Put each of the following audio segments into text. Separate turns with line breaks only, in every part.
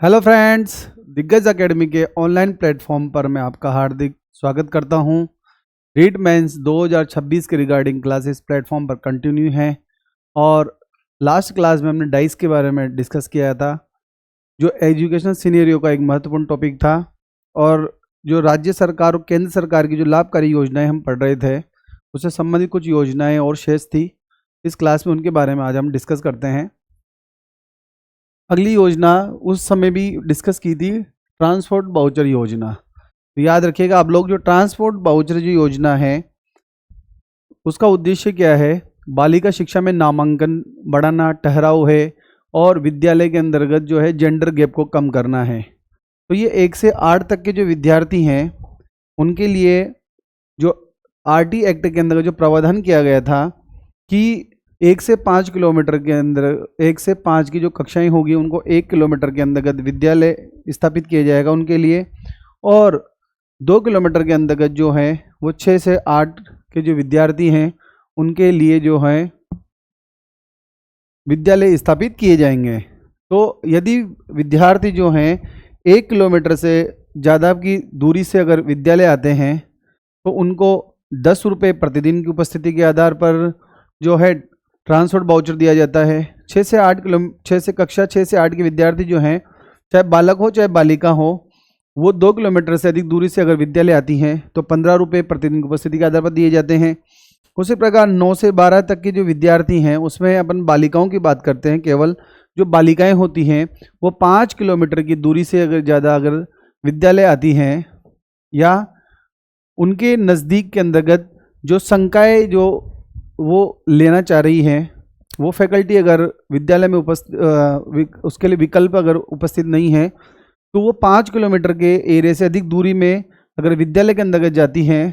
Hello friends, दिग्गज academy के online platform पर मैं आपका हार्दिक स्वागत करता हूं। रीट मेंस 2026 के रिगार्डिंग क्लासेस प्लेटफॉर्म पर कंटिन्यू हैं और लास्ट क्लास में हमने डाइस के बारे में डिस्कस किया था, जो एजुकेशनल सिनेरियो का एक महत्वपूर्ण टॉपिक था। और जो राज्य सरकार और केंद्र सरकार की जो लाभकारी योजनाएं हम पढ़ रहे थे, उससे संबंधित कुछ योजनाएँ और शेष थी। इस क्लास में उनके बारे में आज हम डिस्कस करते हैं। अगली योजना उस समय भी डिस्कस की थी, ट्रांसपोर्ट वाउचर योजना। तो याद रखिएगा आप लोग, जो ट्रांसपोर्ट वाउचर जो योजना है उसका उद्देश्य क्या है? बालिका शिक्षा में नामांकन बढ़ाना, ठहराव है और विद्यालय के अंतर्गत जो है जेंडर गैप को कम करना है। तो ये 1 से 8 तक के जो विद्यार्थी हैं उनके लिए जो आरटी एक्ट के अंदर जो प्रावधान किया गया था कि 1 से 5 किलोमीटर के अंदर 1 से 5 की जो कक्षाएं होगी उनको 1 किलोमीटर के अंतर्गत विद्यालय स्थापित किया जाएगा उनके लिए, और 2 किलोमीटर के अंतर्गत जो है वो 6 से 8 के जो विद्यार्थी हैं उनके लिए जो है विद्यालय स्थापित किए जाएंगे। तो यदि विद्यार्थी जो हैं 1 किलोमीटर से ज़्यादा की दूरी से अगर विद्यालय आते हैं तो उनको 10 रुपये प्रतिदिन की उपस्थिति के आधार पर जो है ट्रांसपोर्ट वाउचर दिया जाता है। 6 से कक्षा 6 से 8 के विद्यार्थी जो हैं, चाहे बालक हो चाहे बालिका हो, वो 2 किलोमीटर से अधिक दूरी से अगर विद्यालय आती हैं तो 15 रुपये प्रतिदिन की उपस्थिति के आधार पर दिए जाते हैं। उसी प्रकार 9 से 12 तक के जो विद्यार्थी हैं उसमें अपन बालिकाओं की बात करते हैं। केवल जो बालिकाएं होती हैं वो 5 किलोमीटर की दूरी से अगर ज़्यादा अगर विद्यालय आती हैं या उनके नज़दीक के अंतर्गत जो संकाय जो वो लेना चाह रही है, वो फैकल्टी अगर विद्यालय में उसके लिए विकल्प अगर उपस्थित नहीं है तो वो 5 किलोमीटर के एरिया से अधिक दूरी में अगर विद्यालय के अंतर्गत जाती हैं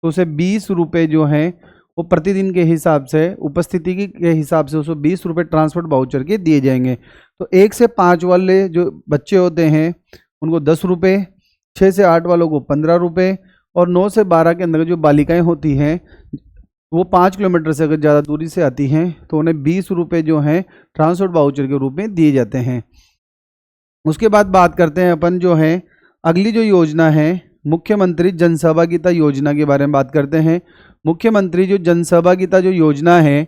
तो उसे 20 रुपये जो हैं वो प्रतिदिन के हिसाब से उपस्थिति के हिसाब से उसको 20 रुपये ट्रांसपोर्ट वाउचर के दिए जाएंगे। तो 1 से 5 वाले जो बच्चे होते हैं उनको 10 रुपये, 6 से 8 वालों को 15 रुपये और 9 से 12 के अंदर जो बालिकाएं होती हैं वो 5 किलोमीटर से अगर ज़्यादा दूरी से आती हैं तो उन्हें 20 रुपये जो हैं ट्रांसपोर्ट वाउचर के रूप में दिए जाते हैं। उसके बाद बात करते हैं अपन जो है अगली जो योजना है मुख्यमंत्री जनसहभागिता योजना के बारे में बात करते हैं। मुख्यमंत्री जो जनसहभागिता जो योजना है,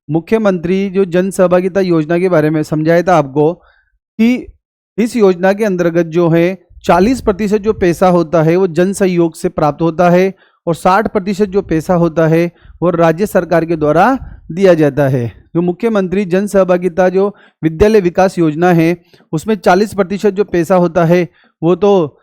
मुख्यमंत्री जो जनसहभागिता योजना के बारे में समझाया था आपको कि इस योजना के अंतर्गत जो है 40% जो पैसा होता है वो जन सहयोग से प्राप्त होता है और 60% जो पैसा होता है वो राज्य सरकार के द्वारा दिया जाता है। जो मुख्यमंत्री जन सहभागिता जो विद्यालय विकास योजना है उसमें 40% जो पैसा होता है वो तो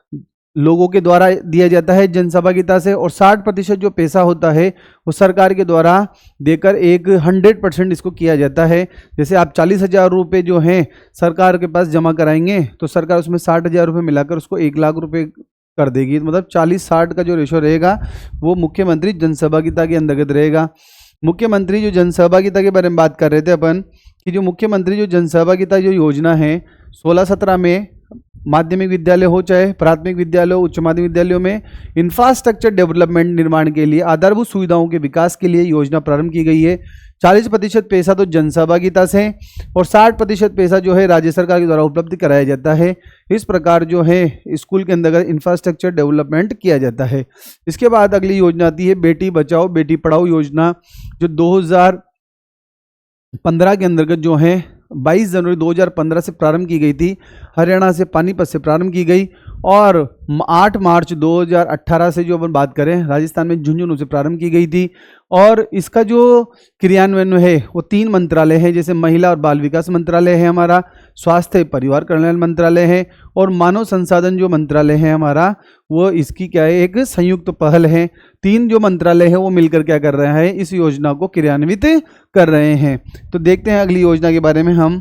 लोगों के द्वारा दिया जाता है जन सहभागिता से, और 60% जो पैसा होता है वो सरकार के द्वारा देकर एक 100% इसको किया जाता है। जैसे आप 40,000 रुपये जो हैं सरकार के पास जमा कराएंगे तो सरकार उसमें 60,000 रुपये मिलाकर उसको 1 लाख रुपये कर देगी। मतलब 40-60 का जो रेशो रहेगा वो मुख्यमंत्री जनसहभागिता के अंतर्गत रहेगा। मुख्यमंत्री जो जनसहभागिता के बारे में बात कर रहे थे अपन कि जो मुख्यमंत्री जो जनसहभागिता जो योजना है 16-17 में माध्यमिक विद्यालय हो चाहे प्राथमिक विद्यालय हो, उच्च माध्यमिक विद्यालयों में इंफ्रास्ट्रक्चर डेवलपमेंट निर्माण के लिए, आधारभूत सुविधाओं के विकास के लिए योजना प्रारंभ की गई है। 40% पैसा तो जनसहभागिता से और 60% पैसा जो है राज्य सरकार के द्वारा उपलब्ध कराया जाता है। इस प्रकार जो है स्कूल के अंतर्गत इंफ्रास्ट्रक्चर डेवलपमेंट किया जाता है। इसके बाद अगली योजना आती है बेटी बचाओ बेटी पढ़ाओ योजना, जो 2015 के अंतर्गत जो है 22 जनवरी 2015 से प्रारंभ की गई थी। हरियाणा से पानीपत से प्रारंभ की गई और 8 मार्च 2018 से जो अपन बात करें राजस्थान में झुंझुनू से प्रारंभ की गई थी। और इसका जो क्रियान्वयन है वो 3 मंत्रालय है, जैसे महिला और बाल विकास मंत्रालय है हमारा, स्वास्थ्य परिवार कल्याण मंत्रालय है और मानव संसाधन जो मंत्रालय है हमारा, वो इसकी क्या है एक संयुक्त पहल है। 3 जो मंत्रालय है वो मिलकर क्या कर रहे हैं, इस योजना को क्रियान्वित कर रहे हैं। तो देखते हैं अगली योजना के बारे में हम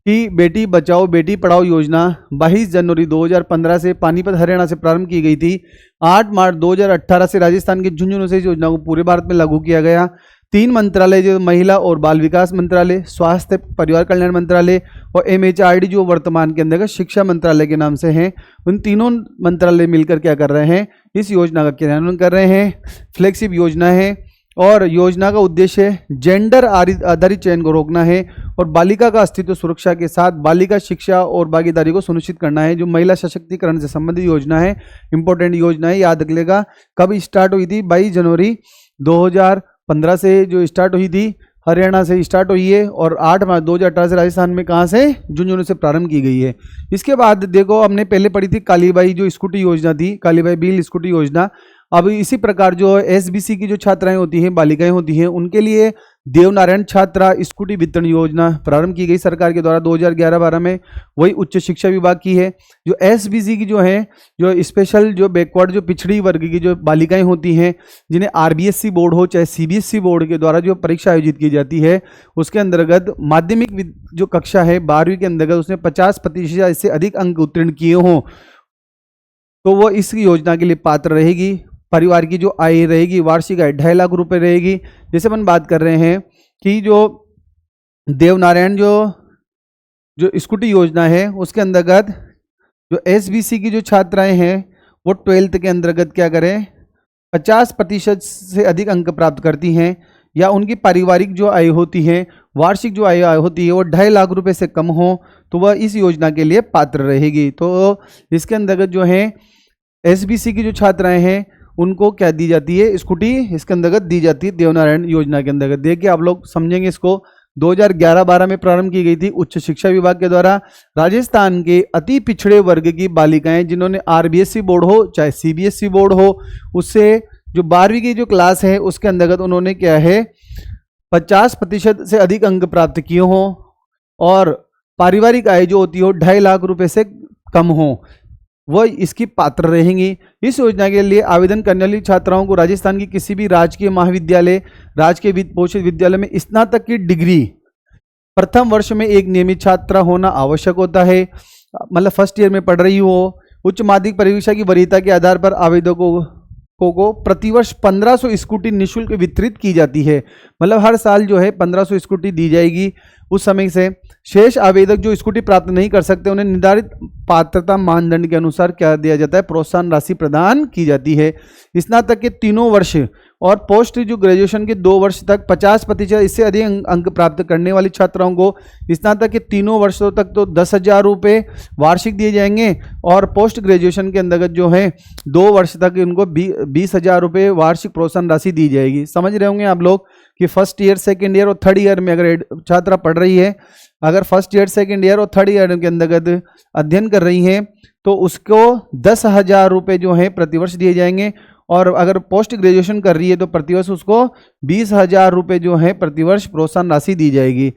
कि बेटी बचाओ बेटी पढ़ाओ योजना 22 जनवरी 2015 से पानीपत हरियाणा से प्रारंभ की गई थी। 8 मार्च 2018 से राजस्थान के झुंझुनू से इस योजना को पूरे भारत में लागू किया गया। 3 मंत्रालय जो महिला और बाल विकास मंत्रालय, स्वास्थ्य परिवार कल्याण मंत्रालय और MHRD जो वर्तमान के अंतर्गत शिक्षा मंत्रालय के नाम से हैं, उन तीनों मंत्रालय मिलकर क्या कर रहे हैं, इस योजना का क्रियान्वयन कर रहे हैं। फ्लैगशिप योजना है और योजना का उद्देश्य जेंडर आधारित चयन को रोकना है और बालिका का अस्तित्व सुरक्षा के साथ बालिका शिक्षा और भागीदारी को सुनिश्चित करना है। जो महिला सशक्तिकरण से संबंधित योजना है, इंपॉर्टेंट योजना है, याद रखिएगा। कब स्टार्ट हुई थी? 22 जनवरी 2015 से जो स्टार्ट हुई थी, हरियाणा से स्टार्ट हुई है और 8 मार्च 2018 से राजस्थान में कहाँ से? झुंझुनू से प्रारंभ की गई है। इसके बाद देखो, हमने पहले पढ़ी थी कालीबाई जो स्कूटी योजना थी, कालीबाई बिल स्कूटी योजना। अब इसी प्रकार जो एसबीसी की जो छात्राएं होती हैं, बालिकाएं होती हैं, उनके लिए देवनारायण छात्रा स्कूटी वितरण योजना प्रारंभ की गई सरकार के द्वारा 2011-12 में। वही उच्च शिक्षा विभाग की है। जो एसबीसी की जो है, जो स्पेशल जो बैकवर्ड जो पिछड़ी वर्ग की जो बालिकाएं होती हैं, जिन्हें आरबीएससी बोर्ड हो चाहे सीबीएसई बोर्ड के द्वारा जो परीक्षा आयोजित की जाती है, उसके अंतर्गत माध्यमिक जो कक्षा है 12वीं के अंतर्गत उसने 50% से अधिक अंक उत्तीर्ण किए हों तो वो इस योजना के लिए पात्र रहेगी। परिवार की जो आय रहेगी, वार्षिक आय 2.5 लाख रुपए रहेगी। जैसे अपन बात कर रहे हैं कि जो देवनारायण जो स्कूटी योजना है, उसके अंतर्गत जो एसबीसी की जो छात्राएं हैं वो 12th के अंतर्गत क्या करें, 50% से अधिक अंक प्राप्त करती हैं या उनकी पारिवारिक जो आय होती है, वार्षिक जो आय होती है वो 2.5 लाख रुपए से कम हो तो वह इस योजना के लिए पात्र रहेगी। तो इसके अंतर्गत जो है एसबीसी की जो छात्राएं हैं उनको क्या दी जाती है? स्कूटी इसके अंतर्गत दी जाती है देवनारायण योजना के अंतर्गत। देखिए आप लोग समझेंगे इसको। 2011-12 में प्रारंभ की गई थी उच्च शिक्षा विभाग के द्वारा। राजस्थान के अति पिछड़े वर्ग की बालिकाएं जिन्होंने आरबीएसई बोर्ड हो चाहे सीबीएसई बोर्ड हो, उससे जो 12वीं की जो क्लास है उसके अंतर्गत उन्होंने क्या है 50% से अधिक अंक प्राप्त किए हों और पारिवारिक आय जो होती हो 2.5 लाख रुपए से कम हो, वह इसकी पात्र रहेंगी। इस योजना के लिए आवेदन करने वाली छात्राओं को राजस्थान की किसी भी राजकीय महाविद्यालय, राजकीय वित्त पोषित विद्यालय में स्नातक की डिग्री प्रथम वर्ष में एक नियमित छात्रा होना आवश्यक होता है। मतलब फर्स्ट ईयर में पढ़ रही हो। उच्च माध्यमिक परीक्षा की वरीयता के आधार पर आवेदकों को प्रतिवर्ष 1500 स्कूटी निःशुल्क वितरित की जाती है। मतलब हर साल जो है 1500 स्कूटी दी जाएगी। उस समय से शेष आवेदक जो स्कूटी प्राप्त नहीं कर सकते उन्हें निर्धारित पात्रता मानदंड के अनुसार क्या दिया जाता है? प्रोत्साहन राशि प्रदान की जाती है। स्नातक के 3 वर्ष और पोस्ट जो ग्रेजुएशन के 2 वर्ष तक 50% इससे अधिक अंक प्राप्त करने वाली छात्राओं को स्नातक के 3 वर्षों तक तो 10,000 रुपये वार्षिक दिए जाएंगे और पोस्ट ग्रेजुएशन के अंतर्गत जो है 2 वर्ष तक उनको 20,000 रुपये वार्षिक प्रोत्साहन राशि दी जाएगी। समझ रहे होंगे आप लोग कि फर्स्ट ईयर, सेकेंड ईयर और थर्ड ईयर में अगर छात्रा पढ़ रही है, अगर फर्स्ट ईयर, सेकेंड ईयर और थर्ड ईयर के अंतर्गत अध्ययन कर रही हैं तो उसको 10,000 रुपये जो है प्रतिवर्ष दिए जाएंगे और अगर पोस्ट ग्रेजुएशन कर रही है तो प्रतिवर्ष उसको 20,000 रुपये जो है प्रतिवर्ष प्रोत्साहन राशि दी जाएगी।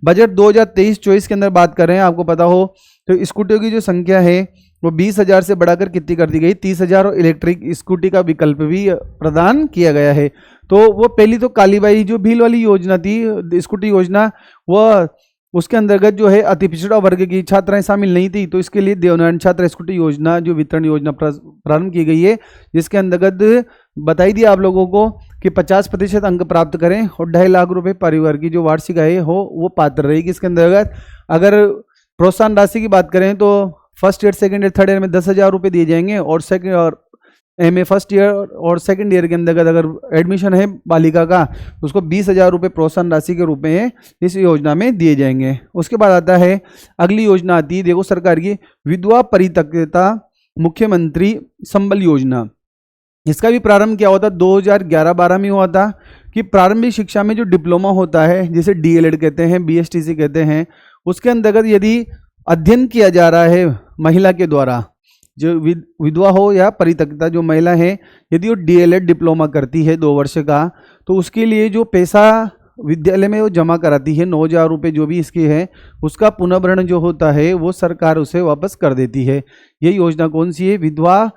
बजट 2023-24 के अंदर बात कर रहे हैं, आपको पता हो तो स्कूटियों की जो संख्या है वो 20,000 से बढ़ाकर कितनी कर दी गई? 30,000 और इलेक्ट्रिक स्कूटी का विकल्प भी प्रदान किया गया है। तो वो पहली तो कालीबाई जो भील वाली योजना थी स्कूटी योजना, वह उसके अंतर्गत जो है अति पिछड़ा वर्ग की छात्राएं शामिल नहीं थी, तो इसके लिए देवनारायण छात्रा स्कूटी योजना जो वितरण योजना प्रारंभ की गई है, जिसके अंतर्गत बताई दी आप लोगों को कि 50% अंक प्राप्त करें और 2.5 लाख रुपए परिवार की जो वार्षिक आय हो वो पात्र रहेगी। इसके अंतर्गत अगर प्रोत्साहन राशि की बात करें तो first year, second year, third year में 10,000 रुपये दिए जाएंगे और सेकेंड और एमए फर्स्ट ईयर और सेकंड ईयर के अंतर्गत अगर एडमिशन है बालिका का तो उसको 20,000 रुपये प्रोत्साहन राशि के रूप में इस योजना में दिए जाएंगे। उसके बाद आता है अगली योजना आती है, देखो सरकार की विधवा परित्यक्ता मुख्यमंत्री संबल योजना। इसका भी प्रारंभ क्या होता 2011-12 में हुआ था कि प्रारंभिक शिक्षा में जो डिप्लोमा होता है जिसे डीएलएड कहते हैं, बीएसटीसी कहते हैं, उसके अंतर्गत यदि अध्ययन किया जा रहा है महिला के द्वारा, जो विधवा हो या परित्यक्ता जो महिला है, यदि वो डीएलएड डिप्लोमा करती है 2 वर्ष का, तो उसके लिए जो पैसा विद्यालय में वो जमा कराती है 9,000 रुपये जो भी इसकी है, उसका पुनर्भरण जो होता है वो सरकार उसे वापस कर देती है। ये योजना कौन सी है? विधवा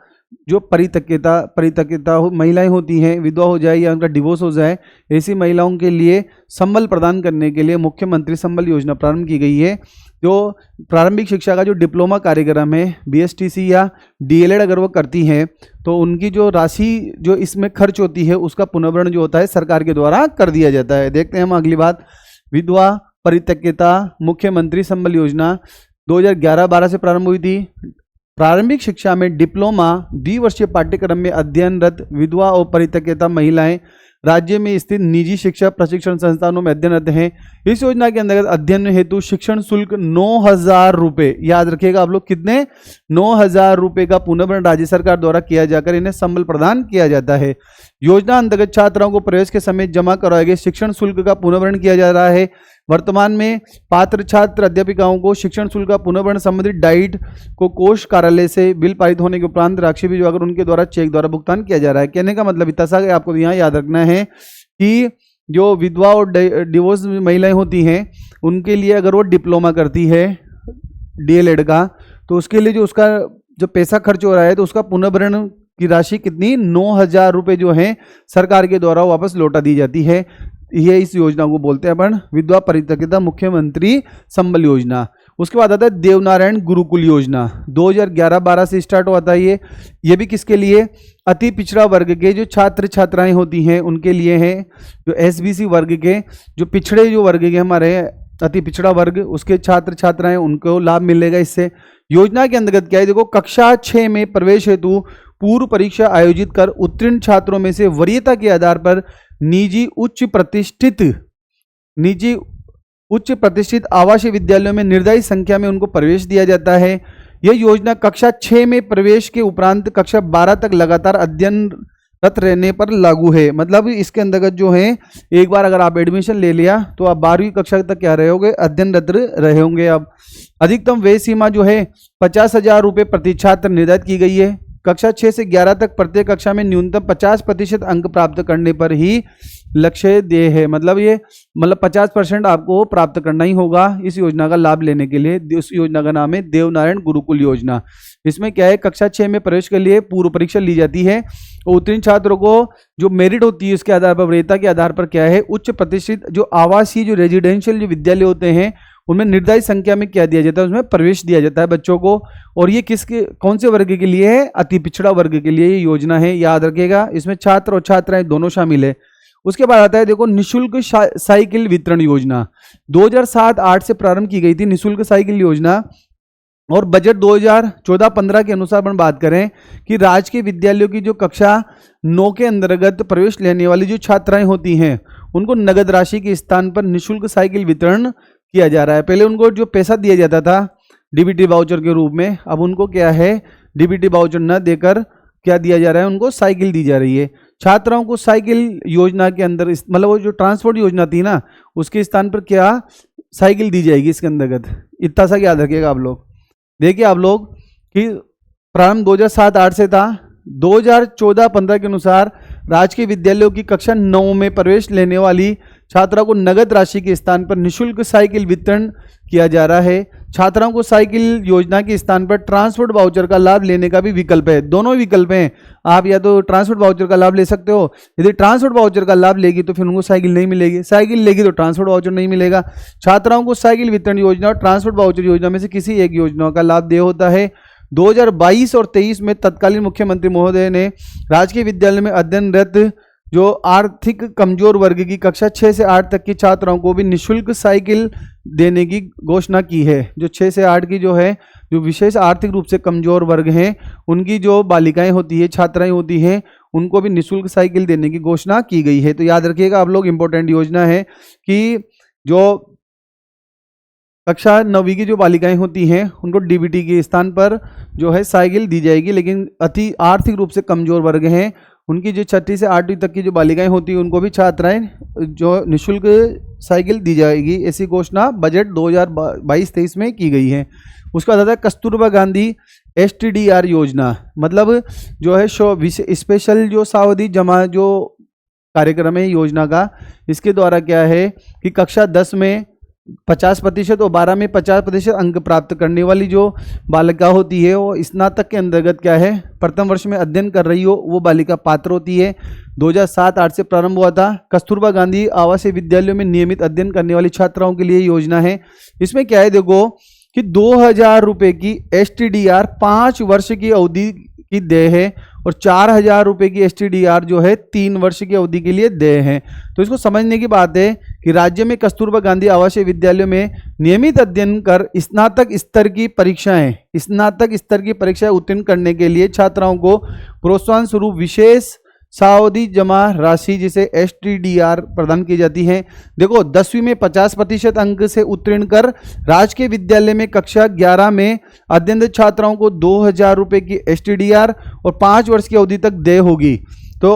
जो परित्यक्ता महिलाएं होती हैं, विधवा हो जाए या उनका डिवोर्स हो जाए, ऐसी महिलाओं के लिए संबल प्रदान करने के लिए मुख्यमंत्री संबल योजना प्रारंभ की गई है। जो प्रारंभिक शिक्षा का जो डिप्लोमा कार्यक्रम है, बीएसटीसी या डीएलएड अगर वो करती हैं तो उनकी जो राशि जो इसमें खर्च होती है उसका पुनर्भरण जो होता है सरकार के द्वारा कर दिया जाता है। देखते हैं हम अगली बात, विधवा परित्यक्ता मुख्यमंत्री संबल योजना 2011-12 से प्रारंभ हुई थी। प्रारंभिक शिक्षा में डिप्लोमा द्विवर्षीय पाठ्यक्रम में अध्ययनरत विधवा और परित्यक्ता महिलाएं राज्य में स्थित निजी शिक्षा प्रशिक्षण संस्थानों में अध्ययनरत हैं। इस योजना के अंतर्गत अध्ययन हेतु शिक्षण शुल्क 9,000 रुपये, याद रखिएगा आप लोग, कितने, 9,000 रुपये का पुनर्भरण राज्य सरकार द्वारा किया जाकर इन्हें संबल प्रदान किया जाता है। योजना अंतर्गत छात्राओं को प्रवेश के समय जमा करवाए गए शिक्षण शुल्क का पुनर्भरण किया जा रहा है। वर्तमान में पात्र छात्र अध्यापिकाओं को शिक्षण शुल्क का पुनर्भरण संबंधित डाइट को कोष कार्यालय से बिल पारित होने के उपरांत राशि भी जो अगर उनके द्वारा चेक द्वारा भुगतान किया जा रहा है। कहने का मतलब इतना सा आपको यहाँ याद रखना है कि जो विधवा और डिवोर्स महिलाएं होती हैं उनके लिए अगर वो डिप्लोमा करती है DLED का, तो उसके लिए जो उसका जो पैसा खर्च हो रहा है तो उसका पुनर्भरण की राशि कितनी, 9,000 रुपये जो है सरकार के द्वारा वापस लौटा दी जाती है। ये इस योजना को बोलते हैं अपन विधवा परित्यक्ता मुख्यमंत्री संबल योजना। उसके बाद आता है देवनारायण गुरुकुल योजना, 2011-12 से स्टार्ट हुआ था। ये भी किसके लिए, अति पिछड़ा वर्ग के जो छात्र छात्राएं होती हैं उनके लिए है। जो SBC वर्ग के, जो पिछड़े जो वर्ग के हमारे अति पिछड़ा वर्ग, उसके छात्र छात्राएं, उनको लाभ मिलेगा इससे। योजना के अंतर्गत क्या है, देखो, कक्षा 6 में प्रवेश हेतु पूर्व परीक्षा आयोजित कर उत्तीर्ण छात्रों में से वरीयता के आधार पर निजी उच्च प्रतिष्ठित आवासीय विद्यालयों में निर्धारित संख्या में उनको प्रवेश दिया जाता है। यह योजना कक्षा 6 में प्रवेश के उपरांत कक्षा 12 तक लगातार अध्ययनरत रहने पर लागू है। मतलब इसके अंतर्गत जो है, एक बार अगर आप एडमिशन ले लिया तो आप 12वीं कक्षा तक क्या रहे होगे, अध्ययनरत रहे होंगे। अब अधिकतम व्यय सीमा जो है 50,000 रुपये प्रति छात्र निर्धारित की गई है। कक्षा 6 से 11 तक प्रत्येक कक्षा में न्यूनतम 50% अंक प्राप्त करने पर ही लक्ष्य देय है। मतलब 50% आपको प्राप्त करना ही होगा इस योजना का लाभ लेने के लिए। इस योजना का नाम है देवनारायण गुरुकुल योजना। इसमें क्या है, कक्षा 6 में प्रवेश के लिए पूर्व परीक्षा ली जाती है और उत्तीर्ण छात्रों को जो मेरिट होती है उसके आधार पर, वरीयता के आधार पर क्या है, उच्च प्रतिष्ठित जो आवासीय जो रेजिडेंशियल जो विद्यालय होते हैं उनमें निर्धारित संख्या में क्या दिया जाता है, उसमें प्रवेश दिया जाता है बच्चों को। और ये किसके, कौन से वर्ग के लिए है, अति पिछड़ा वर्ग के लिए ये योजना है, याद रखिएगा। इसमें छात्र और छात्राएं दोनों शामिल है। उसके बाद आता है देखो निशुल्क साइकिल वितरण योजना, 2007-8 से प्रारंभ की गई थी निशुल्क साइकिल योजना। और बजट 2014-15 के अनुसार अपन बात करें कि राजकीय विद्यालयों की जो कक्षा 9 के अंतर्गत प्रवेश लेने वाली जो छात्राएं होती हैं उनको नगद राशि के स्थान पर निशुल्क साइकिल वितरण किया जा रहा है। पहले उनको जो पैसा दिया जाता था DBT वाउचर के रूप में, अब उनको क्या है, DBT वाउचर न देकर क्या दिया जा रहा है, उनको साइकिल दी जा रही है। छात्राओं को साइकिल योजना के अंदर, मतलब वो जो ट्रांसपोर्ट योजना थी ना, उसके स्थान पर क्या साइकिल दी जाएगी इसके अंतर्गत। इतना सा याद रखिएगा आप लोग। देखिए आप लोग कि प्रारंभ 2007-8 से था। 2014-15 के अनुसार राजकीय विद्यालयों की कक्षा 9 में प्रवेश लेने वाली छात्राओं को नगद राशि के स्थान पर निशुल्क साइकिल वितरण किया जा रहा है। छात्राओं को साइकिल योजना के स्थान पर ट्रांसपोर्ट वाउचर का लाभ लेने का भी विकल्प है। दोनों विकल्प हैं, आप या तो ट्रांसपोर्ट वाउचर का लाभ ले सकते हो। यदि ट्रांसपोर्ट वाउचर का लाभ लेगी तो फिर उनको साइकिल नहीं मिलेगी, साइकिल लेगी तो ट्रांसपोर्ट वाउचर नहीं मिलेगा। छात्राओं को साइकिल वितरण योजना और ट्रांसपोर्ट वाउचर योजना में से किसी एक योजना का लाभ देय होता है। 2022 और 23 में तत्कालीन मुख्यमंत्री महोदय ने राजकीय विद्यालय में अध्ययनरत जो आर्थिक कमजोर वर्ग की कक्षा 6 से 8 तक की छात्राओं को भी निशुल्क साइकिल देने की घोषणा की है। जो 6 से 8 की जो है, जो विशेष आर्थिक रूप से कमजोर वर्ग हैं, उनकी जो बालिकाएं होती है, छात्राएं होती हैं, उनको भी निशुल्क साइकिल देने की घोषणा की गई है। तो याद रखिएगा आप लोग, इंपॉर्टेंट योजना है कि जो कक्षा 9वीं की जो बालिकाएं होती हैं उनको DBT के स्थान पर जो है साइकिल दी जाएगी। लेकिन अति आर्थिक रूप से कमजोर वर्ग हैं, उनकी जो 6ठी से 8वीं तक की जो बालिकाएं होती हैं उनको भी छात्राएं जो निशुल्क साइकिल दी जाएगी। ऐसी घोषणा बजट 2022-23 में की गई है। उसका बाद आता है कस्तूरबा गांधी STDR योजना, मतलब जो है स्पेशल जो सावधि जमा जो कार्यक्रम है योजना का, इसके द्वारा क्या है कि कक्षा 10 में 50% और 12 में 50% अंक प्राप्त करने वाली जो बालिका होती है वो स्नातक के अंतर्गत क्या है, प्रथम वर्ष में अध्ययन कर रही हो, वो बालिका पात्र होती है। 2007-8 से प्रारंभ हुआ था। कस्तूरबा गांधी आवासीय विद्यालयों में नियमित अध्ययन करने वाली छात्राओं के लिए योजना है। इसमें क्या है देखो कि 2,000 रुपये की STDR 5 वर्ष की अवधि की देय है और 4,000 रुपये की STDR जो है 3 वर्ष की अवधि के लिए देय है। तो इसको समझने की बात है कि राज्य में कस्तूरबा गांधी आवासीय विद्यालयों में नियमित अध्ययन कर स्नातक स्तर की परीक्षाएं उत्तीर्ण करने के लिए छात्राओं को प्रोत्साहन स्वरूप विशेष सावधि जमा राशि जिसे STDR प्रदान की जाती है। देखो 10वीं में 50% अंक से उत्तीर्ण कर राजकीय विद्यालय में कक्षा 11 में अध्ययनरत छात्राओं को 2000 रुपये की STDR और 5 वर्ष की अवधि तक देय होगी। तो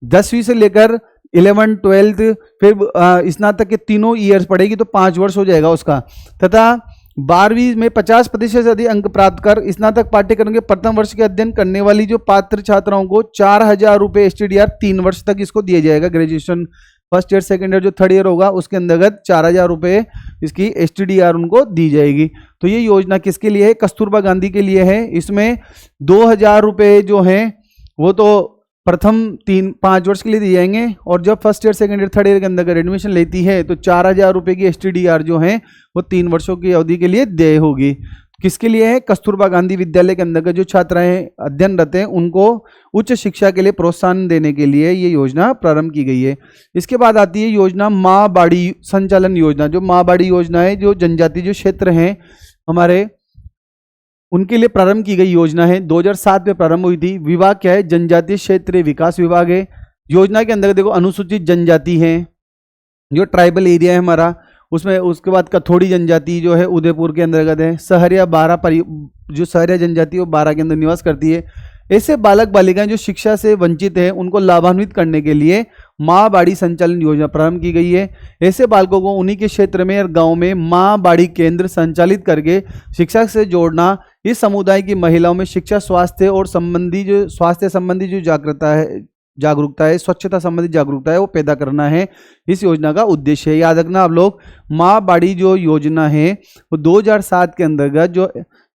10वीं से लेकर 11, 12 फिर स्नातक के तीनों ईयर्स पढ़ेगी तो 5 वर्ष हो जाएगा उसका। तथा 12वीं में 50% से अधिक अंक प्राप्त कर स्नातक पाठ्यक्रम के प्रथम वर्ष के अध्ययन करने वाली जो पात्र छात्राओं को 4000 रुपये STDR 3 वर्ष तक इसको दिया जाएगा। Graduation first year second year जो थर्ड ईयर होगा उसके अंतर्गत 4000 रुपये इसकी STDR उनको दी जाएगी। तो ये योजना किसके लिए है? कस्तूरबा गांधी के लिए है। इसमें 2000 रुपये जो हैं वो तो प्रथम 3-5 वर्ष के लिए दिए जाएंगे और जब first year second year third year के अंदर एडमिशन लेती है तो 4000 रुपये की STDR जो है वो 3 वर्षों की अवधि के लिए देय होगी। किसके लिए है? कस्तूरबा गांधी विद्यालय के अंदर जो छात्राएं अध्ययनरत हैं उनको उच्च शिक्षा के लिए प्रोत्साहन देने के लिए ये योजना प्रारंभ की गई है। इसके बाद आती है योजना माँ बाड़ी संचालन योजना। जो माँ बाड़ी योजना है जो जनजातीय जो क्षेत्र हैं हमारे उनके लिए प्रारंभ की गई योजना है। 2007 में प्रारंभ हुई थी। विभाग क्या है? जनजातीय क्षेत्रीय विकास विभाग है। योजना के अंदर देखो अनुसूचित जनजाति है जो ट्राइबल एरिया है हमारा, उसमें उसके बाद कथोड़ी जनजाति जो है उदयपुर के अंतर्गत है। सहरिया 12 जो सहरिया जनजाति वो 12 के अंदर निवास करती है। ऐसे बालक बालिकाएं जो शिक्षा से वंचित हैं उनको लाभान्वित करने के लिए माँ बाड़ी संचालन योजना प्रारंभ की गई है। ऐसे बालकों को उन्हीं के क्षेत्र में और गांव में माँ बाड़ी केंद्र संचालित करके शिक्षा से जोड़ना, इस समुदाय की महिलाओं में शिक्षा स्वास्थ्य और स्वास्थ्य संबंधी जो जागरूकता है, स्वच्छता संबंधी जागरूकता है वो पैदा करना है इस योजना का उद्देश्य है। याद रखना आप लोग, माँ बाड़ी जो योजना है वो 2007 के अंतर्गत जो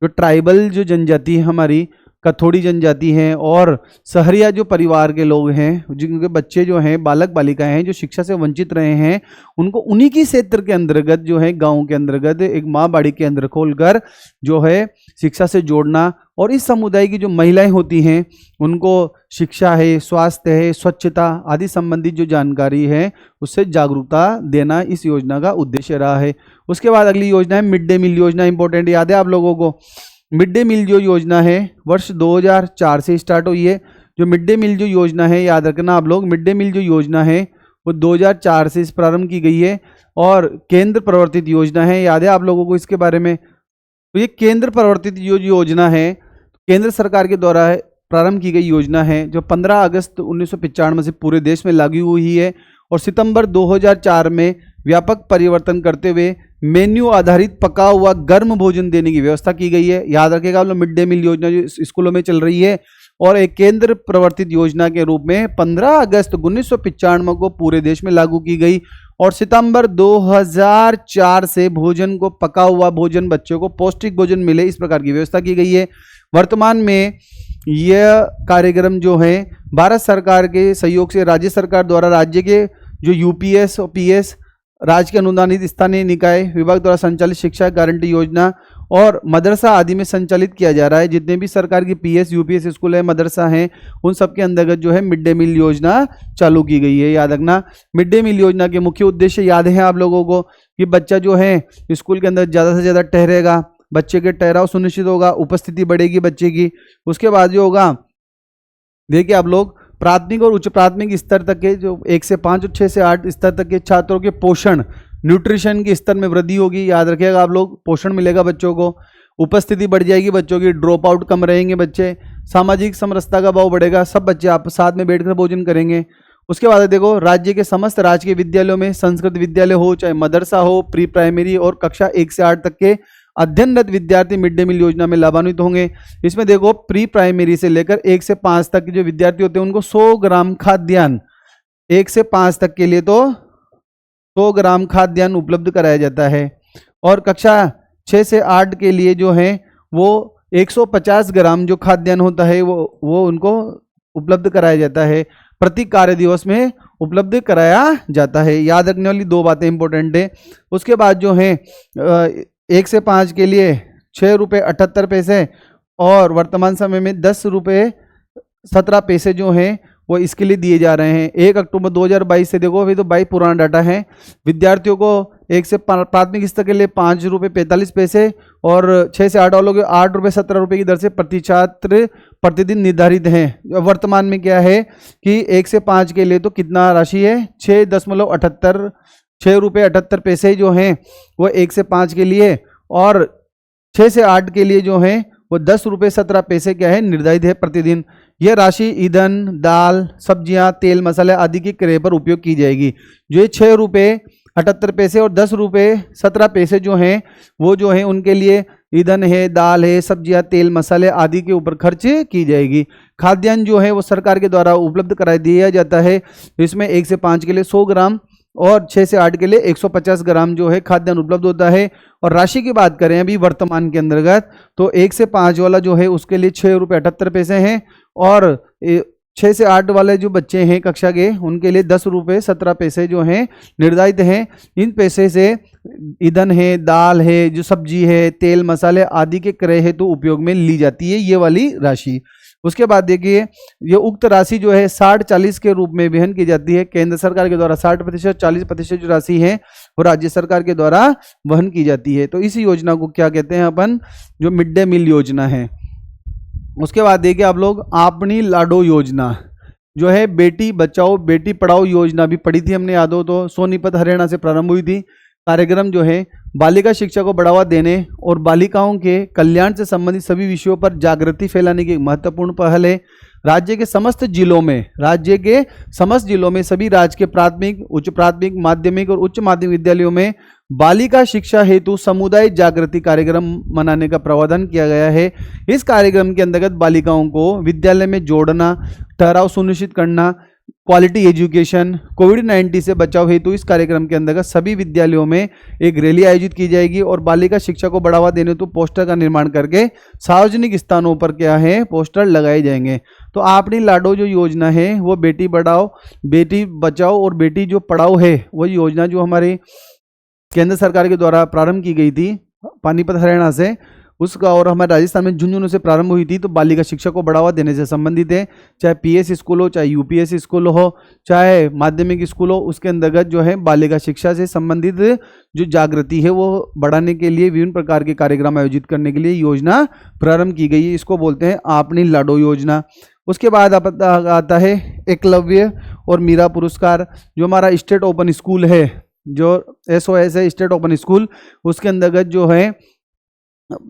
ट्राइबल जो जनजाति है हमारी, कथोड़ी जनजाति हैं और सहरिया जो परिवार के लोग हैं जिनके बच्चे जो हैं बालक बालिकाएं हैं जो शिक्षा से वंचित रहे हैं उनको उन्हीं की क्षेत्र के अंतर्गत जो है गांव के अंतर्गत एक माँ बाड़ी के अंदर खोलकर जो है शिक्षा से जोड़ना और इस समुदाय की जो महिलाएं होती हैं उनको शिक्षा है, स्वास्थ्य है, स्वच्छता आदि संबंधित जो जानकारी है उससे जागरूकता देना इस योजना का उद्देश्य रहा है। उसके बाद अगली योजना है मिड डे मील योजना। इंपॉर्टेंट याद है आप लोगों को? मिड डे मील जो योजना है वर्ष 2004 से स्टार्ट हुई है। जो मिड डे मील जो योजना है याद रखना आप लोग, मिड डे मील जो योजना है वो 2004 से प्रारंभ की गई है और केंद्र प्रवर्तित योजना है। याद है आप लोगों को इसके बारे में? तो ये केंद्र प्रवर्तित जो योजना है केंद्र सरकार के द्वारा प्रारंभ की गई योजना है जो 15 अगस्त 1995 से पूरे देश में लागू हुई है और सितंबर 2004 में व्यापक परिवर्तन करते हुए मेन्यू आधारित पका हुआ गर्म भोजन देने की व्यवस्था की गई है। याद रखिएगा आप लोग, मिड डे मील योजना जो स्कूलों में चल रही है और एक केंद्र प्रवर्तित योजना के रूप में 15 अगस्त 1995 को पूरे देश में लागू की गई और सितंबर 2004 से भोजन को पका हुआ भोजन बच्चों को पौष्टिक भोजन मिले इस प्रकार की व्यवस्था की गई है। वर्तमान में यह कार्यक्रम जो है भारत सरकार के सहयोग से राज्य सरकार द्वारा राज्य के जो UPS और PS राज्य के अनुदानित स्थानीय निकाय विभाग द्वारा संचालित शिक्षा गारंटी योजना और मदरसा आदि में संचालित किया जा रहा है। जितने भी सरकार की PS UPS स्कूल है, मदरसा हैं, उन सब के अंतर्गत जो है मिड डे मील योजना चालू की गई है। याद रखना, मिड डे मील योजना के मुख्य उद्देश्य याद है आप लोगों को कि बच्चा जो है स्कूल के अंदर ज़्यादा से ज़्यादा ठहरेगा, बच्चे के ठहराव सुनिश्चित होगा, उपस्थिति बढ़ेगी बच्चे की। उसके बाद जो होगा देखिए आप लोग, प्राथमिक और उच्च प्राथमिक स्तर तक के जो 1 से 5 और 6 से 8 स्तर तक के छात्रों के पोषण न्यूट्रिशन के स्तर में वृद्धि होगी। याद रखिएगा आप लोग, पोषण मिलेगा बच्चों को, उपस्थिति बढ़ जाएगी बच्चों की, ड्रॉप आउट कम रहेंगे बच्चे, सामाजिक समरसता का भाव बढ़ेगा, सब बच्चे आप साथ में बैठकर भोजन करेंगे। उसके बाद देखो, राज्य के समस्त राजकीय विद्यालयों में संस्कृत विद्यालय हो चाहे मदरसा हो, प्री प्राइमरी और कक्षा 1 से 8 तक के अध्ययनरत विद्यार्थी मिड डे मील योजना में लाभान्वित होंगे। इसमें देखो, प्री प्राइमरी से लेकर 1 से 5 तक के जो विद्यार्थी होते हैं उनको 100 ग्राम खाद्यान्न, 1 से 5 तक के लिए तो 100 ग्राम खाद्यान्न उपलब्ध कराया जाता है और कक्षा 6 से 8 के लिए जो है वो 150 ग्राम जो खाद्यान्न होता है वो उनको उपलब्ध कराया जाता है, प्रति कार्य दिवस में उपलब्ध कराया जाता है। याद रखने वाली 2 बातें इंपॉर्टेंट है। उसके बाद जो है 1 से 5 के लिए 6 रुपये 78 पैसे और वर्तमान समय में 10 रुपये 17 पैसे जो हैं वो इसके लिए दिए जा रहे हैं। 1 अक्टूबर 2022 से देखो, अभी तो 22 पुराना डाटा है। विद्यार्थियों को 1 से प्राथमिक स्तर के लिए 5 रुपये 45 पैसे और 6 से 8 वालों के 8 रुपये 17 रुपये की दर से प्रति छात्र प्रतिदिन निर्धारित हैं। वर्तमान में क्या है कि 1 से 5 के लिए तो कितना राशि है, 6 रुपये 78 पैसे जो हैं वो 1 से 5 के लिए, और 6 से 8 के लिए जो है वो 10 रुपये 17 पैसे क्या है निर्धारित है प्रतिदिन। यह राशि ईंधन, दाल, सब्जियां, तेल, मसाले आदि की क्रय पर उपयोग की जाएगी। जो ये 6 रुपये 78 पैसे और 10 रुपये 17 पैसे जो हैं वो जो है उनके लिए ईंधन है, दाल है, सब्जियां, तेल, मसाले आदि के ऊपर खर्च की जाएगी। खाद्यान्न जो है वो सरकार के द्वारा उपलब्ध करा दिया जाता है। इसमें 1 से 5 के लिए 100 ग्राम और 6 से 8 के लिए 150 ग्राम जो है खाद्यान्न उपलब्ध होता है। और राशि की बात करें अभी वर्तमान के अंतर्गत तो 1 से 5 वाला जो है उसके लिए 6 रुपये 78 पैसे हैं, और 6 से 8 वाले जो बच्चे हैं कक्षा के उनके लिए 10 रुपये 17 पैसे जो हैं निर्धारित हैं। इन पैसे से ईंधन है, दाल है, जो सब्जी है, तेल, मसाले आदि के क्रय हेतु उपयोग में ली जाती है ये वाली राशि। उसके बाद देखिए ये उक्त राशि जो है 60-40 के रूप में वहन की जाती है। केंद्र सरकार के द्वारा 60%, 40% जो राशि है वो राज्य सरकार के द्वारा वहन की जाती है। तो इस योजना को क्या कहते हैं अपन, जो मिड डे मील योजना है। उसके बाद देखिए आप लोग अपनी लाडो योजना जो है बेटी बचाओ बेटी पढ़ाओ योजना भी पढ़ी थी हमने, याद हो तो, सोनीपत हरियाणा से प्रारंभ हुई थी। कार्यक्रम जो है बालिका शिक्षा को बढ़ावा देने और बालिकाओं के कल्याण से संबंधित सभी विषयों पर जागृति फैलाने की महत्वपूर्ण पहल है। राज्य के समस्त जिलों में सभी राज्य के प्राथमिक, उच्च प्राथमिक, माध्यमिक और उच्च माध्यमिक विद्यालयों में बालिका शिक्षा हेतु समुदाय जागृति कार्यक्रम मनाने का प्रावधान किया गया है। इस कार्यक्रम के अंतर्गत बालिकाओं को विद्यालय में जोड़ना, ठहराव सुनिश्चित करना, क्वालिटी एजुकेशन, कोविड-19 से बचाव हेतु इस कार्यक्रम के अंतर्गत सभी विद्यालयों में एक रैली आयोजित की जाएगी और बालिका शिक्षा को बढ़ावा देने हेतु पोस्टर का निर्माण करके सार्वजनिक स्थानों पर क्या है पोस्टर लगाए जाएंगे। तो अपनी लाडो जो योजना है वो बेटी बचाओ और बेटी जो पढ़ाओ है वो योजना जो हमारी केंद्र सरकार के द्वारा प्रारंभ की गई थी पानीपत हरियाणा से, उसका और हमारे राजस्थान में झुंझुनू से प्रारंभ हुई थी। तो बालिका शिक्षा को बढ़ावा देने से संबंधित है, चाहे पीएस स्कूल हो, चाहे यूपीएस स्कूल हो, चाहे माध्यमिक स्कूल हो, उसके अंतर्गत जो है बालिका शिक्षा से संबंधित जो जागृति है वो बढ़ाने के लिए विभिन्न प्रकार के कार्यक्रम आयोजित करने के लिए योजना प्रारंभ की गई है। इसको बोलते हैं अपनी लाडो योजना। उसके बाद आता है एकलव्य और मीरा पुरस्कार। जो हमारा स्टेट ओपन स्कूल है, जो SOS है स्टेट ओपन स्कूल, उसके अंतर्गत जो है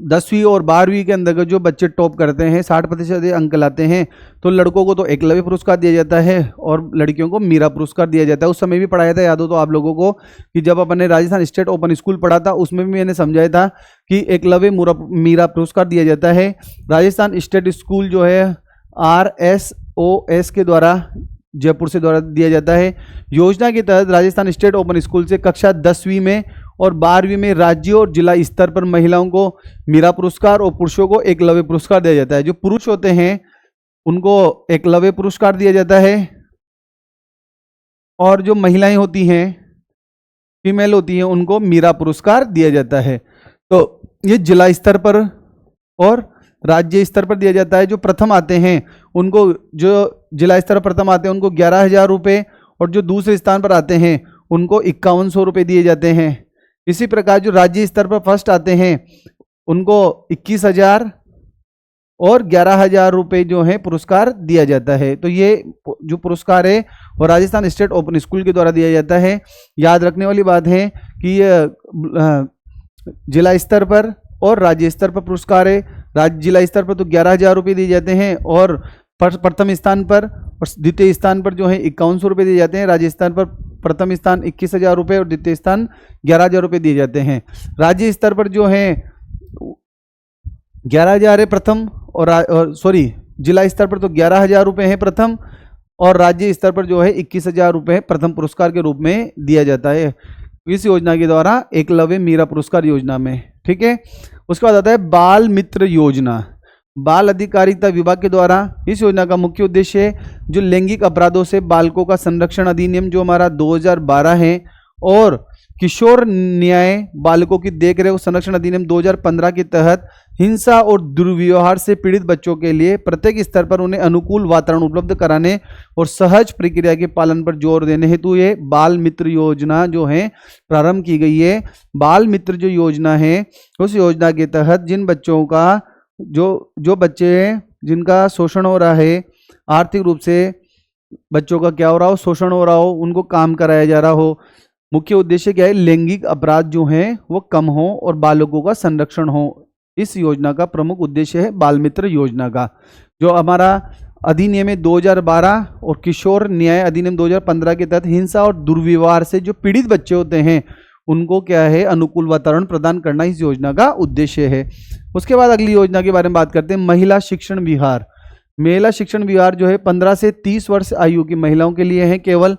10वीं और 12वीं के अंतर्गत जो बच्चे टॉप करते हैं, 60% अंक लाते हैं, तो लड़कों को तो एकलव्य पुरस्कार दिया जाता है और लड़कियों को मीरा पुरस्कार दिया जाता है। उस समय भी पढ़ाया था, याद हो तो आप लोगों को, कि जब अपन ने राजस्थान स्टेट ओपन स्कूल पढ़ा था उसमें भी मैंने समझाया था कि एकलव्य मीरा पुरस्कार दिया जाता है। राजस्थान स्टेट स्कूल जो है RSOS के द्वारा जयपुर से द्वारा दिया जाता है। योजना के तहत राजस्थान स्टेट ओपन स्कूल से कक्षा 10वीं में और 12वीं में राज्य और जिला स्तर पर महिलाओं को मीरा पुरस्कार और पुरुषों को एकलव्य पुरस्कार दिया जाता है। जो पुरुष होते हैं उनको एकलव्य पुरस्कार दिया जाता है और जो महिलाएं होती हैं, फीमेल होती हैं, उनको मीरा पुरस्कार दिया जाता है। तो ये जिला स्तर पर और राज्य स्तर पर दिया जाता है। जो प्रथम आते हैं उनको, जो जिला स्तर पर प्रथम आते हैं उनको 11,000 रुपये, और जो दूसरे स्थान पर आते हैं उनको 5100 रुपये दिए जाते हैं। इसी प्रकार जो राज्य स्तर पर फर्स्ट आते हैं उनको 21,000 और 11,000 रुपये जो है पुरस्कार दिया जाता है। तो ये जो पुरस्कार है वो राजस्थान स्टेट ओपन स्कूल के द्वारा दिया जाता है। याद रखने वाली बात है कि जिला स्तर पर और राज्य स्तर पर पुरस्कार है। जिला स्तर पर तो 11,000 रुपये दिए जाते हैं और प्रथम स्थान पर और द्वितीय स्थान पर जो है 5100 रुपये दिए जाते हैं। राज्य स्थान पर प्रथम स्थान 21,000 रुपये और द्वितीय स्थान 11,000 रुपये दिए जाते हैं। राज्य स्तर पर जो है 11,000 है प्रथम और जिला स्तर पर तो 11,000 रुपये है प्रथम, और राज्य स्तर पर जो है 21,000 रुपये प्रथम पुरस्कार के रूप में दिया जाता है इस योजना के द्वारा, एकलव्य मीरा पुरस्कार योजना में। ठीक है। उसके बाद आता है बाल मित्र योजना। बाल अधिकारिता विभाग के द्वारा इस योजना का मुख्य उद्देश्य जो लैंगिक अपराधों से बालकों का संरक्षण अधिनियम जो हमारा 2012 है और किशोर न्याय बालकों की देखरेख और संरक्षण अधिनियम 2015 के तहत हिंसा और दुर्व्यवहार से पीड़ित बच्चों के लिए प्रत्येक स्तर पर उन्हें अनुकूल वातावरण उपलब्ध कराने और सहज प्रक्रिया के पालन पर जोर देने हेतु ये बाल मित्र योजना जो है प्रारंभ की गई है। बाल मित्र जो योजना है उस योजना के तहत जिन बच्चों का जो बच्चे जिनका शोषण हो रहा है, आर्थिक रूप से बच्चों का क्या हो रहा हो, शोषण हो रहा हो, उनको काम कराया जा रहा हो। मुख्य उद्देश्य क्या है, लैंगिक अपराध जो हैं वो कम हो और बालकों का संरक्षण हो। इस योजना का प्रमुख उद्देश्य है बाल मित्र योजना का। जो हमारा अधिनियम है 2012 और किशोर न्याय अधिनियम 2015 के तहत हिंसा और दुर्व्यवहार से जो पीड़ित बच्चे होते हैं उनको क्या है, अनुकूल वातावरण प्रदान करना इस योजना का उद्देश्य है। उसके बाद अगली योजना के बारे में बात करते हैं, महिला शिक्षण विहार। महिला शिक्षण विहार जो है 15 से 30 वर्ष आयु की महिलाओं के लिए है। केवल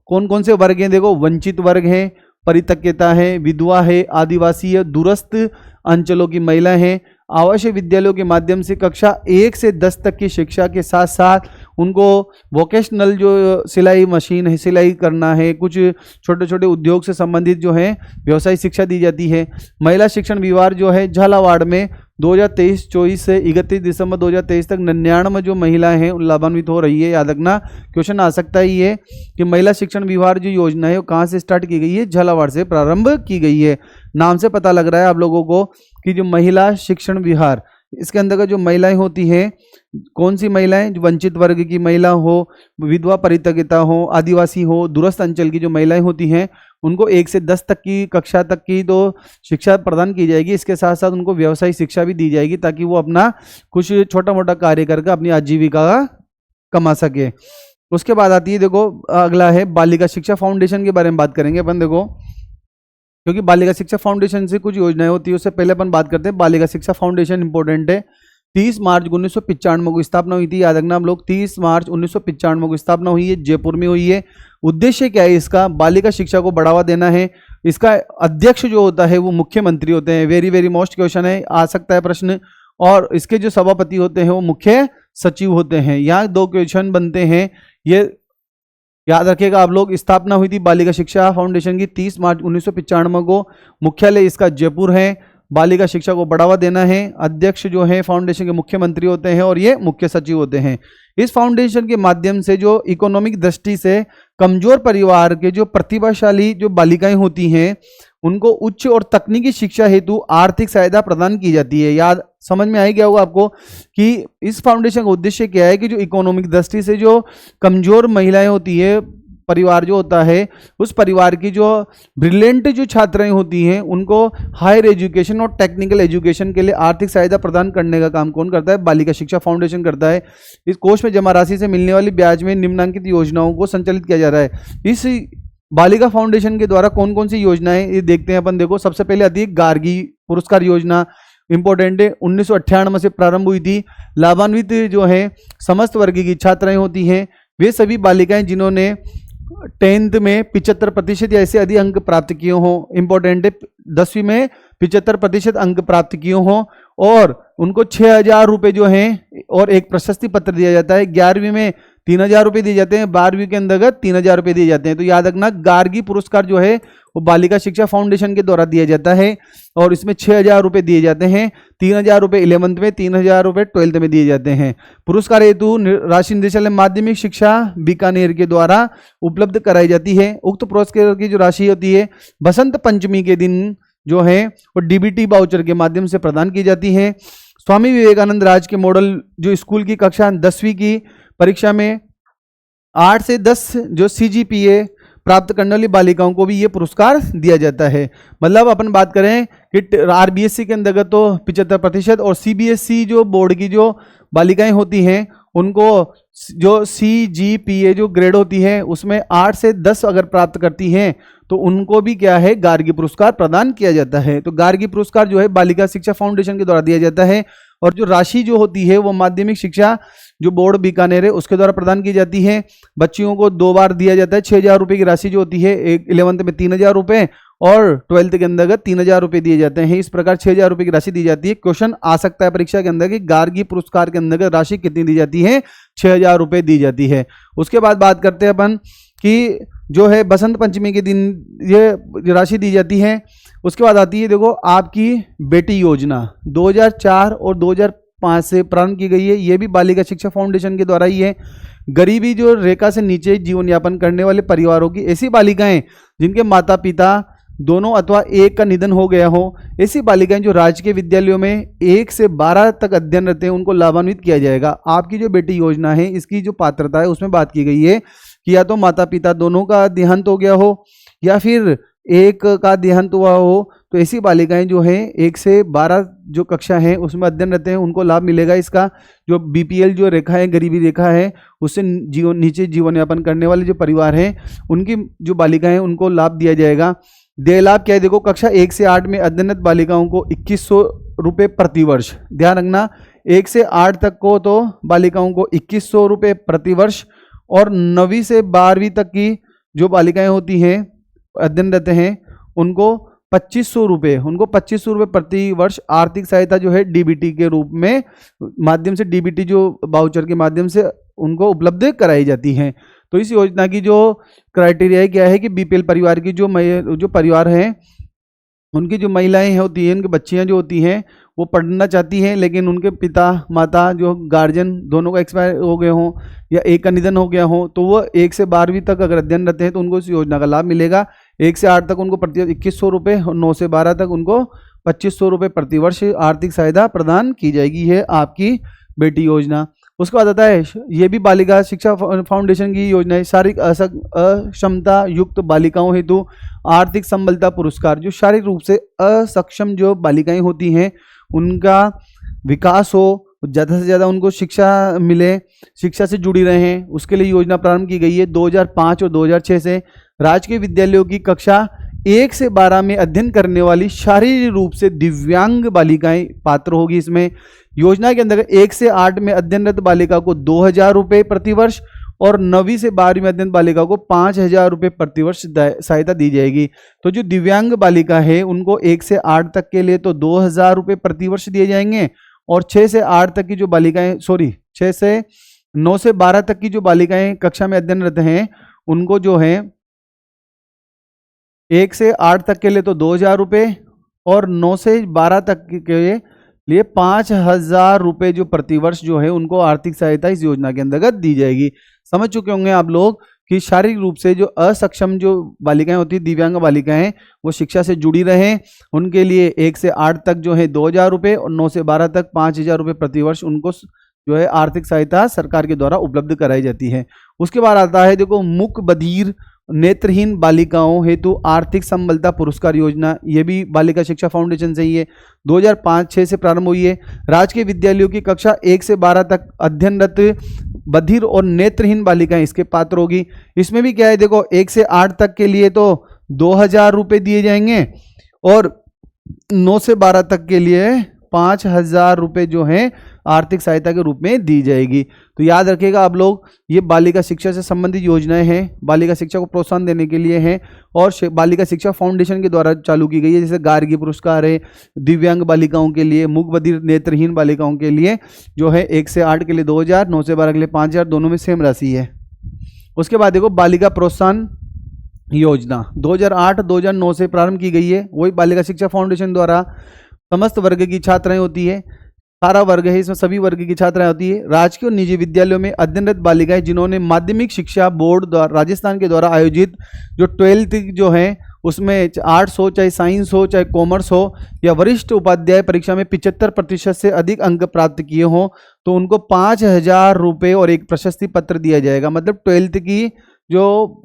कौन कौन से वर्ग हैं, देखो, वंचित वर्ग हैं, परित्यक्ता है, विधवा है, आदिवासी है, दूरस्थ अंचलों की महिला हैं। आवासीय विद्यालयों के माध्यम से कक्षा 1 से 10 तक की शिक्षा के साथ साथ उनको वोकेशनल जो सिलाई मशीन है, सिलाई करना है, कुछ छोटे छोटे उद्योग से संबंधित जो है व्यवसायिक शिक्षा दी जाती है। महिला शिक्षण विभाग जो है झालावाड़ में 2023-24 से 31 दिसंबर 2023 तक 99 जो महिलाएं हैं उन लाभान्वित हो रही है। याद रखना, क्वेश्चन आ सकता है ये कि महिला शिक्षण विभाग जो योजना है वो कहाँ से स्टार्ट की गई है, झालावाड़ से प्रारंभ की गई है। नाम से पता लग रहा है आप लोगों को कि जो महिला शिक्षण विहार, इसके अंतर्गत जो महिलाएं होती हैं, कौन सी महिलाएं, जो वंचित वर्ग की महिला हो, विधवा परित्यक्ता हो, आदिवासी हो, दूरस्थ अंचल की जो महिलाएं होती हैं उनको 1 से 10 तक की कक्षा तक की तो शिक्षा प्रदान की जाएगी। इसके साथ साथ उनको व्यवसायिक शिक्षा भी दी जाएगी ताकि वो अपना कुछ छोटा मोटा कार्य करके अपनी आजीविका कमा सके। उसके बाद आती है, देखो, अगला है बालिका शिक्षा फाउंडेशन के बारे में बात करेंगे अपन। देखो, क्योंकि बालिका शिक्षा फाउंडेशन से कुछ योजनाएं होती है, उससे पहले अपन बात करते हैं बालिका शिक्षा फाउंडेशन इंपॉर्टेंट है। 30 मार्च 1995 को स्थापना हुई थी। याद रखना हम लोग, 30 मार्च 1995 को स्थापना हुई है, जयपुर में हुई है। उद्देश्य क्या है इसका, बालिका शिक्षा को बढ़ावा देना है। इसका अध्यक्ष जो होता है वो मुख्यमंत्री होते हैं। वेरी वेरी मोस्ट क्वेश्चन है, आ सकता है प्रश्न। और इसके जो सभापति होते हैं वो मुख्य सचिव होते हैं। यहाँ 2 क्वेश्चन बनते हैं, ये याद रखिएगा आप लोग। स्थापना हुई थी बालिका शिक्षा फाउंडेशन की 30 मार्च 1995 को। मुख्यालय इसका जयपुर है। बालिका शिक्षा को बढ़ावा देना है। अध्यक्ष जो है फाउंडेशन के मुख्यमंत्री होते हैं और ये मुख्य सचिव होते हैं। इस फाउंडेशन के माध्यम से जो इकोनॉमिक दृष्टि से कमजोर परिवार के जो प्रतिभाशाली जो बालिकाएं होती हैं उनको उच्च और तकनीकी शिक्षा हेतु आर्थिक सहायता प्रदान की जाती है। याद समझ में आ गया होगा आपको कि इस फाउंडेशन का उद्देश्य क्या है कि जो इकोनॉमिक दृष्टि से जो कमजोर महिलाएं होती है, परिवार जो होता है, उस परिवार की जो ब्रिलियंट जो छात्राएं होती हैं उनको हायर एजुकेशन और टेक्निकल एजुकेशन के लिए आर्थिक सहायता प्रदान करने का काम कौन करता है, बालिका शिक्षा फाउंडेशन करता है। इस कोष में जमा राशि से मिलने वाली ब्याज में निम्नलिखित योजनाओं को संचालित किया जा रहा है। इस बालिका फाउंडेशन के द्वारा कौन कौन सी योजनाएं ये देखते हैं अपन। देखो, सबसे पहले आती है गार्गी पुरस्कार योजना, इंपॉर्टेंट है, 1998 से प्रारंभ हुई थी। लाभान्वित जो है समस्त वर्ग की छात्राएं होती हैं। वे सभी बालिकाएं जिन्होंने 10th में 75% या इससे अधिक अंक प्राप्त किए हों। इंपॉर्टेंट है, 10वीं में 75% अंक प्राप्त किए हों और उनको 6,000 रुपये जो हैं और एक प्रशस्ति पत्र दिया जाता है। 11वीं में 3,000 रुपये दिए जाते हैं, 12वीं के अंतर्गत 3,000 रुपये दिए जाते हैं। तो याद रखना, गार्गी पुरस्कार जो है वो बालिका शिक्षा फाउंडेशन के द्वारा दिया जाता है और इसमें 6,000 रुपये दिए जाते हैं। 3,000 रुपये 11th में, 3,000 रुपये 12th में दिए जाते हैं। पुरस्कार हेतु राष्ट्रीय निदेशालय माध्यमिक शिक्षा बीकानेर के द्वारा उपलब्ध कराई जाती है। उक्त पुरस्कार की जो राशि होती है बसंत पंचमी के दिन जो है वो डीबीटी वाउचर के माध्यम से प्रदान की जाती है। स्वामी विवेकानंद राज के मॉडल जो स्कूल की कक्षा 10वीं की परीक्षा में 8 से 10 जो CGPA प्राप्त करने वाली बालिकाओं को भी ये पुरस्कार दिया जाता है। मतलब अपन बात करें कि RBSC के अंतर्गत तो 75% और CBSE जो बोर्ड की जो बालिकाएं होती हैं उनको जो CGPA जो ग्रेड होती है उसमें 8 से 10 अगर प्राप्त करती हैं तो उनको भी क्या है, गार्गी पुरस्कार प्रदान किया जाता है। तो गार्गी पुरस्कार जो है बालिका शिक्षा फाउंडेशन के द्वारा दिया जाता है और जो राशि जो होती है वो माध्यमिक शिक्षा जो बोर्ड बीकानेर है उसके द्वारा प्रदान की जाती है। बच्चियों को 2 बार दिया जाता है। 6,000 रुपये की राशि जो होती है, एक 11th में 3,000 रुपये और 12th के अंतर्गत 3,000 रुपये दिए जाते हैं। इस प्रकार 6,000 रुपये की राशि दी जाती है। क्वेश्चन आ सकता है परीक्षा के अंदर कि गार्गी पुरस्कार के अंतर्गत राशि कितनी दी जाती है, 6,000 रुपये दी जाती है। उसके बाद बात करते हैं अपन कि जो है बसंत पंचमी के दिन ये राशि दी जाती है। उसके बाद आती है, देखो, आपकी बेटी योजना 2004 और 2005 से प्रारंभ की गई है। ये भी बालिका शिक्षा फाउंडेशन के द्वारा ही है। गरीबी जो रेखा से नीचे जीवन यापन करने वाले परिवारों की ऐसी बालिकाएं जिनके माता पिता दोनों अथवा एक का निधन हो गया हो, ऐसी बालिकाएं जो राजकीय विद्यालयों में 1 से 12 तक अध्ययनरत हैं उनको लाभान्वित किया जाएगा। आपकी जो बेटी योजना है इसकी जो पात्रता है उसमें बात की गई है कि या तो माता पिता दोनों का देहांत हो गया हो या फिर एक का देहांत हुआ हो, तो ऐसी बालिकाएं जो हैं 1 से 12 जो कक्षा हैं उसमें अध्ययनरत हैं उनको लाभ मिलेगा इसका। जो बीपीएल जो रेखा है, गरीबी रेखा है, उससे नीचे जीवन यापन करने वाले जो परिवार हैं उनकी जो बालिकाएं हैं उनको लाभ दिया जाएगा। देय लाभ क्या है, देखो कक्षा 1 से 8 में अध्ययनरत बालिकाओं को 2100 रुपये प्रतिवर्ष, ध्यान रखना 1 से 8 तक को तो बालिकाओं को 2100 रुपये प्रतिवर्ष, और 9वीं से 12वीं तक की जो बालिकाएं होती हैं अध्ययनरत हैं उनको 2500 रुपये प्रति वर्ष आर्थिक सहायता जो है डीबीटी के रूप में माध्यम से, डीबीटी जो वाउचर के माध्यम से उनको उपलब्ध कराई जाती हैं। तो इस योजना की जो क्राइटेरिया क्या है कि बीपीएल परिवार की जो परिवार हैं उनकी जो महिलाएं होती हैं, उनकी बच्चियां जो होती हैं वो पढ़ना चाहती हैं लेकिन उनके पिता माता जो गार्जियन दोनों का एक्सपायर हो गए हों या एक का निधन हो गया हो, तो वो 1 से 12वीं तक अगर अध्ययन रहते हैं तो उनको इस योजना का लाभ मिलेगा। 1 से 8 तक उनको प्रति 2100 रुपये और 9 से 12 तक उनको 2500 रुपये प्रतिवर्ष आर्थिक सहायता प्रदान की जाएगी। है आपकी बेटी योजना। उसके बाद आता है ये भी बालिका शिक्षा फाउंडेशन की योजना है, शारीरिक अक्षमता युक्त बालिकाओं हेतु आर्थिक संबलता पुरस्कार। जो शारीरिक रूप से असक्षम जो बालिकाएं होती हैं उनका विकास हो, ज़्यादा से ज़्यादा उनको शिक्षा मिले, शिक्षा से जुड़ी रहें, उसके लिए योजना प्रारंभ की गई है। 2005 और 2006 से राजकीय विद्यालयों की कक्षा 1 से 12 में अध्ययन करने वाली शारीरिक रूप से दिव्यांग बालिकाएं पात्र होगी। इसमें योजना के अंदर 1 से 8 में अध्ययनरत बालिका को 2000 रुपये प्रतिवर्ष और 9वीं से 12वीं में अध्ययन बालिका को 5000 रुपये प्रतिवर्ष सहायता दी जाएगी। तो जो दिव्यांग बालिका है उनको 1 से 8 तक के लिए तो 2000 रुपये प्रतिवर्ष दिए जाएंगे, और 6 से 8 तक की जो बालिकाएं 6 से 9 से 12 तक की जो बालिकाएं कक्षा में अध्ययनरत हैं उनको जो है 1 से 8 तक के लिए तो 2000 रुपये और 9 से 12 तक के लिए 5000 रुपये जो प्रतिवर्ष जो है उनको आर्थिक सहायता इस योजना के अंतर्गत दी जाएगी। समझ चुके होंगे आप लोग कि शारीरिक रूप से जो असक्षम जो बालिकाएं होती हैं, दिव्यांग बालिकाएं, वो शिक्षा से जुड़ी रहें, उनके लिए 1 से 8 तक जो है 2000 रुपये और 9 से 12 तक 5000 रुपये प्रतिवर्ष उनको जो है आर्थिक सहायता सरकार के द्वारा उपलब्ध कराई जाती है। उसके बाद आता है देखो मूक बधिर नेत्रहीन बालिकाओं हेतु आर्थिक संबलता पुरस्कार योजना। ये भी बालिका शिक्षा फाउंडेशन से ही है, 2005-6 से प्रारंभ हुई है। राजकीय विद्यालयों की कक्षा 1 से 12 तक अध्ययनरत बधिर और नेत्रहीन बालिकाएं इसके पात्र होगी। इसमें भी क्या है देखो 1 से 8 तक के लिए तो 2000 रुपये दिए जाएंगे और 9 से 12 तक के लिए 5000 रुपये जो है आर्थिक सहायता के रूप में दी जाएगी। तो याद रखिएगा आप लोग, ये बालिका शिक्षा से संबंधित योजनाएं हैं, बालिका शिक्षा को प्रोत्साहन देने के लिए हैं और बालिका शिक्षा फाउंडेशन के द्वारा चालू की गई है। जैसे गार्गी पुरस्कार है दिव्यांग बालिकाओं के लिए, मूक बधिर नेत्रहीन बालिकाओं के लिए जो है 1 से 8 के लिए 2000, 9 से 12 के लिए 5000, दोनों में सेम राशि है। उसके बाद देखो बालिका प्रोत्साहन योजना 2008-2009 से प्रारंभ की गई है, वही बालिका शिक्षा फाउंडेशन द्वारा। समस्त वर्ग की छात्राएं होती है, 18 वर्ग है, इसमें सभी वर्ग की छात्राएं होती है। राजकीय और निजी विद्यालयों में अध्ययनरत बालिकाएं जिन्होंने माध्यमिक शिक्षा बोर्ड द्वारा राजस्थान के द्वारा आयोजित जो 12th जो है उसमें आर्ट्स हो, चाहे साइंस हो, चाहे कॉमर्स हो या वरिष्ठ उपाध्याय परीक्षा में 75% से अधिक अंक प्राप्त किए हों तो उनको 5000 रुपये और एक प्रशस्ति पत्र दिया जाएगा। मतलब 12th की जो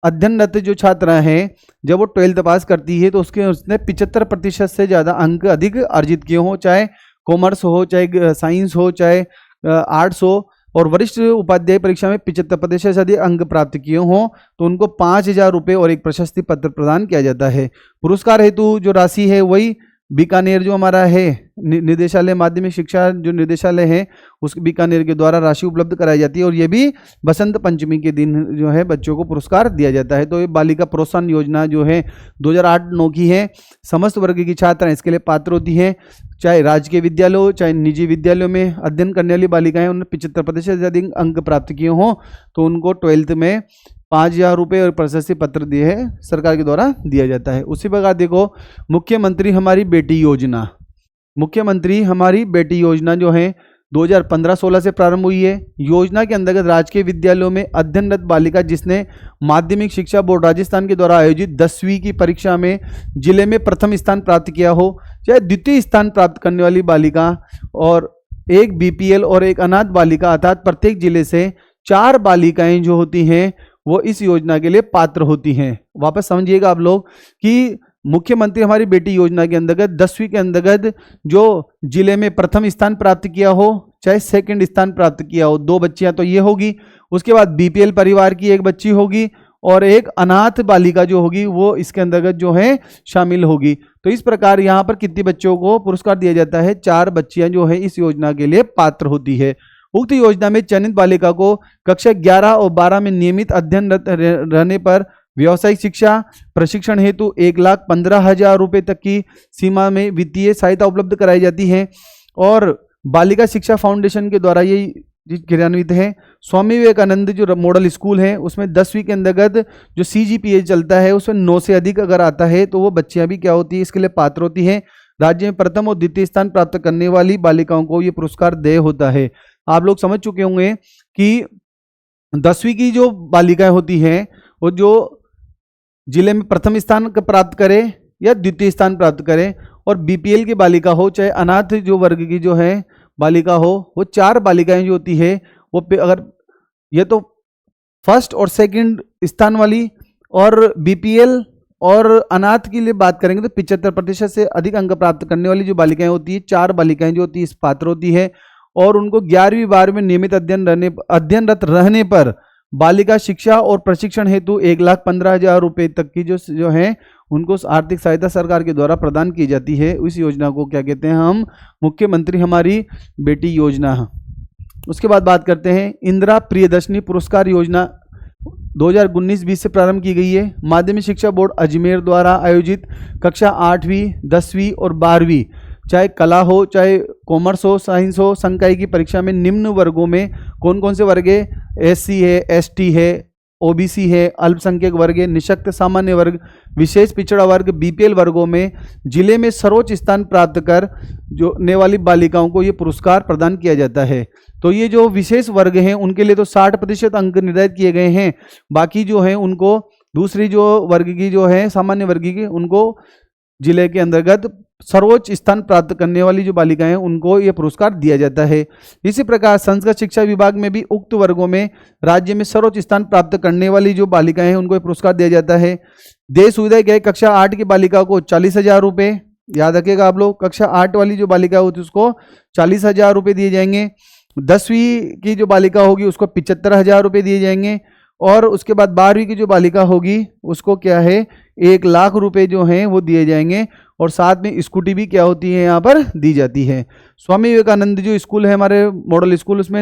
अध्ययनरत जो छात्रा हैं जब वो 12th पास करती है तो उसने 75% से ज़्यादा अंक अधिक अर्जित किए हों, चाहे कॉमर्स हो, चाहे साइंस हो, चाहे आर्ट्स हो, और वरिष्ठ उपाध्याय परीक्षा में 75% से अधिक अंक प्राप्त किए हों तो उनको 5000 रुपये और एक प्रशस्ति पत्र प्रदान किया जाता है। पुरस्कार हेतु जो राशि है वही बीकानेर जो हमारा है निदेशालय माध्यमिक शिक्षा जो निदेशालय है उस बीकानेर के द्वारा राशि उपलब्ध कराई जाती है और ये भी बसंत पंचमी के दिन जो है बच्चों को पुरस्कार दिया जाता है। तो ये बालिका प्रोत्साहन योजना जो है 2008-9 की है। समस्त वर्ग की छात्राएं इसके लिए पात्र होती हैं, चाहे राजकीय विद्यालय हो चाहे निजी विद्यालयों में अध्ययन करने वाली बालिकाएं उन्होंने 75% से अधिक अंक प्राप्त किए हों तो उनको 12th में 5000 रुपये और प्रशस्ति पत्र दिए है सरकार के द्वारा दिया जाता है। उसी प्रकार देखो मुख्यमंत्री हमारी बेटी योजना, मुख्यमंत्री हमारी बेटी योजना जो है 2015-16 से प्रारंभ हुई है। योजना के अंतर्गत राजकीय विद्यालयों में अध्ययनरत बालिका जिसने माध्यमिक शिक्षा बोर्ड राजस्थान के द्वारा आयोजित 10वीं की परीक्षा में जिले में प्रथम स्थान प्राप्त किया हो, चाहे द्वितीय स्थान प्राप्त करने वाली बालिका और एक बीपीएल और एक अनाथ बालिका, अर्थात प्रत्येक जिले से 4 बालिकाएं जो होती हैं वो इस योजना के लिए पात्र होती हैं। वापस समझिएगा आप लोग कि मुख्यमंत्री हमारी बेटी योजना के अंतर्गत 10वीं के अंतर्गत जो जिले में प्रथम स्थान प्राप्त किया हो, चाहे सेकंड स्थान प्राप्त किया हो, 2 बच्चियां तो ये होगी। उसके बाद बीपीएल परिवार की एक बच्ची होगी और एक अनाथ बालिका जो होगी वो इसके अंतर्गत जो है शामिल होगी। तो इस प्रकार यहाँ पर कितने बच्चों को पुरस्कार दिया जाता है? 4 बच्चियां जो है इस योजना के लिए पात्र होती है। उक्त योजना में चयनित बालिका को कक्षा 11 और 12 में नियमित अध्ययनरत रहने पर व्यावसायिक शिक्षा प्रशिक्षण हेतु 1,15,000 रुपये तक की सीमा में वित्तीय सहायता उपलब्ध कराई जाती है और बालिका शिक्षा फाउंडेशन के द्वारा ये क्रियान्वित है। स्वामी विवेकानंद जो मॉडल स्कूल है उसमें 10वीं के अंतर्गत जो CGPA चलता है उसमें 9 से अधिक अगर आता है तो वो बच्चियां भी क्या होती है, इसके लिए पात्र होती हैं। राज्य में प्रथम और द्वितीय स्थान प्राप्त करने वाली बालिकाओं को ये पुरस्कार देय होता है। आप लोग समझ चुके होंगे कि 10वीं की जो बालिकाएं होती हैं वो जो जिले में प्रथम स्थान प्राप्त करे या द्वितीय स्थान प्राप्त करे, और बीपीएल की बालिका हो चाहे अनाथ जो वर्ग की जो है बालिका हो, वो 4 बालिकाएं जो होती है वो अगर ये तो फर्स्ट और सेकंड स्थान वाली, और बीपीएल और अनाथ के लिए बात करेंगे तो 75% से अधिक अंक प्राप्त करने वाली जो बालिकाएं होती है, 4 बालिकाएं जो होती है इस पात्र होती है और उनको 11वीं 12वीं में नियमित अध्ययनरत रहने पर बालिका शिक्षा और प्रशिक्षण हेतु 1,15,000 रुपये तक की जो है उनको आर्थिक सहायता सरकार के द्वारा प्रदान की जाती है। इस योजना को क्या कहते हैं हम? मुख्यमंत्री हमारी बेटी योजना। उसके बाद बात करते हैं इंदिरा प्रियदर्शनी पुरस्कार योजना 2019-20 से प्रारंभ की गई है। माध्यमिक शिक्षा बोर्ड अजमेर द्वारा आयोजित कक्षा 8वीं 10वीं और 12वीं चाहे कला हो चाहे कॉमर्स हो साइंस हो संकाय की परीक्षा में निम्न वर्गों में कौन कौन से वर्ग है? SC है, ST है, OBC है, अल्पसंख्यक वर्ग है, निःशक्त सामान्य वर्ग, विशेष पिछड़ा वर्ग, BPL वर्गों में जिले में सर्वोच्च स्थान प्राप्त करने वाली बालिकाओं को ये पुरस्कार प्रदान किया जाता है। तो ये जो विशेष वर्ग हैं उनके लिए तो 60% अंक निर्धारित किए गए हैं, बाकी जो है उनको दूसरी जो वर्ग की जो है सामान्य वर्ग की उनको जिले के अंतर्गत सर्वोच्च स्थान प्राप्त करने वाली जो बालिकाएं हैं उनको यह पुरस्कार दिया जाता है। इसी प्रकार संस्कृत शिक्षा विभाग में भी उक्त वर्गों में राज्य में सर्वोच्च स्थान प्राप्त करने वाली जो बालिकाएं हैं उनको यह पुरस्कार दिया जाता है। देय सुविधा क्या है? कक्षा 8 की बालिका को 40,000 रुपये, याद रखिएगा आप लोग, कक्षा 8 वाली जो बालिका होती है उसको 40,000 रुपये दिए जाएंगे। 10वीं की जो बालिका होगी उसको 75,000 रुपये दिए जाएंगे और उसके बाद 12वीं की जो बालिका होगी उसको क्या है 1,00,000 रुपये जो हैं वो दिए जाएंगे और साथ में स्कूटी भी क्या होती है यहाँ पर दी जाती है। स्वामी विवेकानंद जो स्कूल है हमारे मॉडल स्कूल उसमें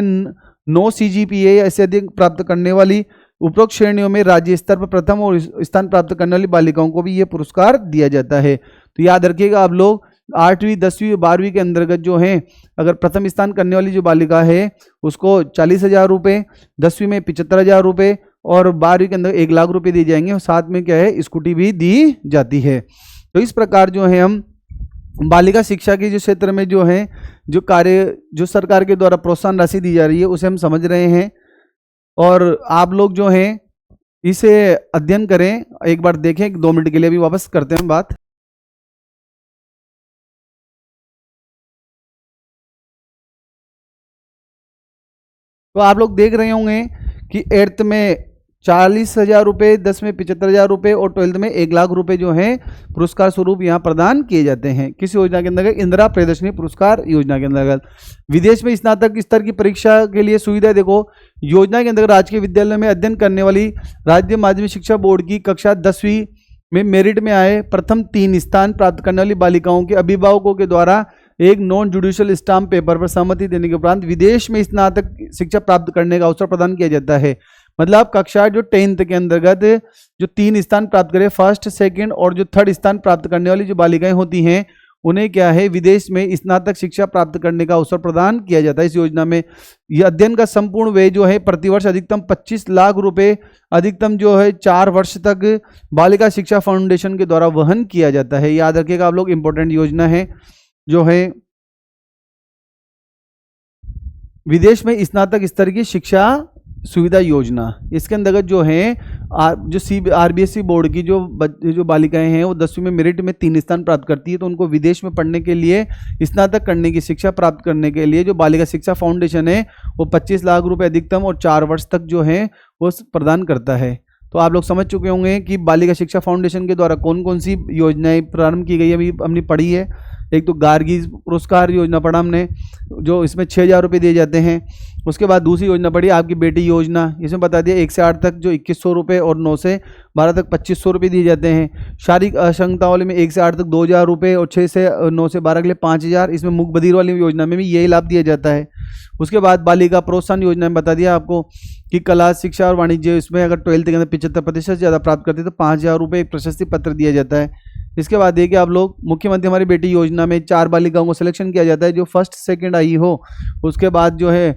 9 CGPA ऐसे अधिक प्राप्त करने वाली उपरोक्त श्रेणियों में राज्य स्तर पर प्रथम और स्थान प्राप्त करने वाली बालिकाओं को भी ये पुरस्कार दिया जाता है। तो याद रखिएगा आप लोग 8वीं 10वीं 12वीं के अंतर्गत जो है अगर प्रथम स्थान करने वाली जो बालिका है उसको 40,000 रुपये, 10वीं में 75,000 रुपये और 12वीं के अंदर 1,00,000 रुपये दिए जाएंगे और साथ में क्या है स्कूटी भी दी जाती है। तो इस प्रकार जो है हम बालिका शिक्षा के जो क्षेत्र में जो है जो कार्य जो सरकार के द्वारा प्रोत्साहन राशि दी जा रही है उसे हम समझ रहे हैं और आप लोग जो हैं इसे अध्ययन करें, एक बार देखें, 2 मिनट के लिए भी वापस करते हैं बात। तो आप लोग देख रहे होंगे कि 8th में 40,000 रुपये, 10 में 75,000 रुपये और 12th में 1,00,000 रुपये जो हैं पुरस्कार स्वरूप यहाँ प्रदान किए जाते हैं। किस योजना के अंतर्गत? इंदिरा प्रियदर्शनी पुरस्कार योजना के अंतर्गत। विदेश में स्नातक स्तर की परीक्षा के लिए सुविधा देखो, योजना के अंतर्गत राजकीय विद्यालय में अध्ययन करने वाली राज्य माध्यमिक शिक्षा बोर्ड की कक्षा 10वीं में मेरिट में आए प्रथम 3 स्थान प्राप्त करने वाली बालिकाओं के अभिभावकों के द्वारा एक नॉन जुडिशियल स्टाम्प पेपर पर सहमति देने के उपरांत विदेश में स्नातक शिक्षा प्राप्त करने का अवसर प्रदान किया जाता है। मतलब कक्षा जो 10th के अंतर्गत जो 3 स्थान प्राप्त करे, फर्स्ट सेकंड और जो 3rd स्थान प्राप्त करने वाली जो बालिकाएं होती हैं उन्हें क्या है विदेश में स्नातक शिक्षा प्राप्त करने का अवसर प्रदान किया जाता है। इस योजना में यह अध्ययन का संपूर्ण व्यय जो है प्रतिवर्ष अधिकतम 25 लाख रुपए अधिकतम जो है 4 वर्ष तक बालिका शिक्षा फाउंडेशन के द्वारा वहन किया जाता है। याद रखिएगा आप लोग, इंपॉर्टेंट योजना है जो है विदेश में स्नातक स्तर की शिक्षा सुविधा योजना, इसके अंतर्गत जो है जो आरबीएसई बोर्ड की जो बालिकाएं हैं वो 10वीं में मेरिट में 3 स्थान प्राप्त करती है, तो उनको विदेश में पढ़ने के लिए, स्नातक करने की शिक्षा प्राप्त करने के लिए जो बालिका शिक्षा फाउंडेशन है वो 25 लाख रुपए अधिकतम और 4 वर्ष तक जो है वो प्रदान करता है। तो आप लोग समझ चुके होंगे कि बालिका शिक्षा फाउंडेशन के द्वारा कौन कौन सी योजनाएं प्रारंभ की गई है, अभी हमने पढ़ी है। एक तो गार्गी पुरस्कार योजना पढ़ा हमने, जो इसमें 6,000 रुपये दिए जाते हैं। उसके बाद दूसरी योजना पढ़ी आपकी बेटी योजना, इसमें बता दिया 1 से 8 तक जो 2100 रुपये और 9 से 12 तक 2500 रुपये दिए जाते हैं। शारीरिक अक्षमता वाले में 1 से 8 तक 2,000 रुपये और 6 से 9 से 12 के लिए 5,000। इसमें मूक बधिर वाली योजना में भी यही लाभ दिया जाता है। उसके बाद बालिका प्रोत्साहन योजना में बता दिया आपको कि कला, शिक्षा और वाणिज्य, इसमें अगर 12th के अंदर 75% से ज़्यादा प्राप्त करते हैं तो 5,000 रुपये एक प्रशस्ति पत्र दिया जाता है। इसके बाद देखिए आप लोग, मुख्यमंत्री हमारी बेटी योजना में 4 बालिकाओं को सिलेक्शन किया जाता है जो फर्स्ट सेकंड आई हो। उसके बाद जो है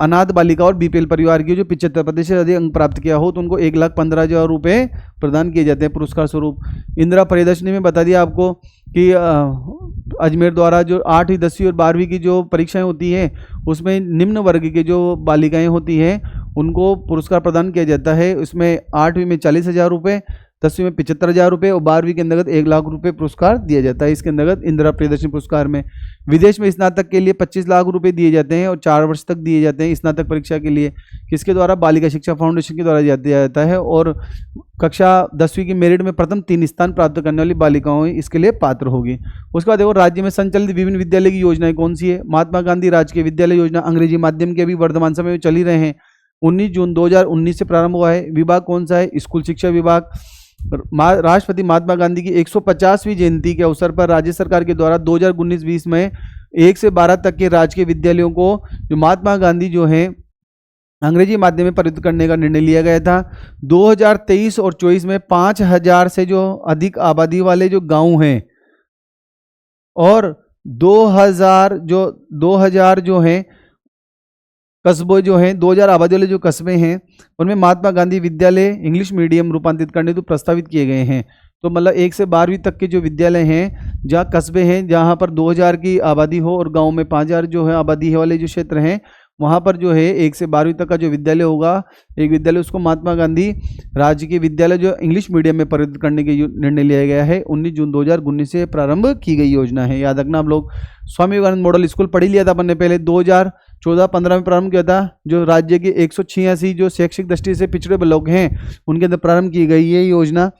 अनाथ बालिका और बीपीएल परिवार की जो 75% से अधिक अंक प्राप्त किया हो तो उनको 1,15,000 रुपये प्रदान किए जाते हैं पुरस्कार स्वरूप। इंदिरा प्रियदर्शनी में बता दिया आपको कि अजमेर द्वारा जो 8वीं, 10वीं और 12वीं की जो परीक्षाएं होती है उसमें निम्न वर्ग के जो बालिकाएं होती हैं उनको पुरस्कार प्रदान किया जाता है। उसमें 8वीं में 40,000 रुपये, 10वीं में 75,000 रुपये और 12वीं के अंतर्गत 1 लाख रुपये पुरस्कार दिया जाता है। इसके अंतर्गत इंदिरा प्रियदर्शनी पुरस्कार में विदेश में स्नातक के लिए 25 लाख रुपए दिए जाते हैं और 4 वर्ष तक दिए जाते हैं स्नातक परीक्षा के लिए, किसके द्वारा, बालिका शिक्षा फाउंडेशन के द्वारा दिया जाता है। और कक्षा 10वीं की मेरिट में प्रथम 3 स्थान प्राप्त करने वाली बालिकाओं इसके लिए पात्र होगी। उसके बाद देखो राज्य में संचालित विभिन्न विद्यालय की योजनाएं कौन सी है। महात्मा गांधी राजकीय विद्यालय योजना अंग्रेजी माध्यम के अभी वर्तमान समय में चल ही रहे हैं, 19 जून 2019 से प्रारंभ हुआ है। विभाग कौन सा है, स्कूल शिक्षा विभाग। राष्ट्रपति महात्मा गांधी की 150वीं जयंती के अवसर पर राज्य सरकार के द्वारा 2019-20 में 1 से 12 तक के राजकीय विद्यालयों को जो महात्मा गांधी जो है अंग्रेजी माध्यम में परिवर्तित करने का निर्णय लिया गया था। 2023 और 24 में 5,000 से जो अधिक आबादी वाले जो गांव हैं और 2,000 जो हैं कस्बे जो हैं, 2,000 आबादी वाले जो कस्बे हैं उनमें महात्मा गांधी विद्यालय इंग्लिश मीडियम रूपांतरित करने तो प्रस्तावित किए गए हैं। तो मतलब 1 से 12वीं तक के जो विद्यालय हैं, जहाँ कस्बे हैं जहाँ पर 2,000 की आबादी हो और गांव में 5,000 जो है आबादी है वाले जो क्षेत्र हैं वहाँ पर जो है 1 से 12वीं तक का जो विद्यालय होगा, एक विद्यालय, उसको महात्मा गांधी राजकीय विद्यालय जो इंग्लिश मीडियम में परिवर्तित करने के निर्णय लिया गया है। 19 जून 2019 से प्रारंभ की गई योजना है। याद रखना आप लोग, स्वामी विवेकानंद मॉडल स्कूल पढ़ी लिया था अपन ने पहले, 2014-15 में प्रारंभ किया था। जो राज्य के 186 जो शैक्षिक दृष्टि से पिछड़े ब्लॉक हैं उनके अंदर प्रारंभ की गई ये योजना।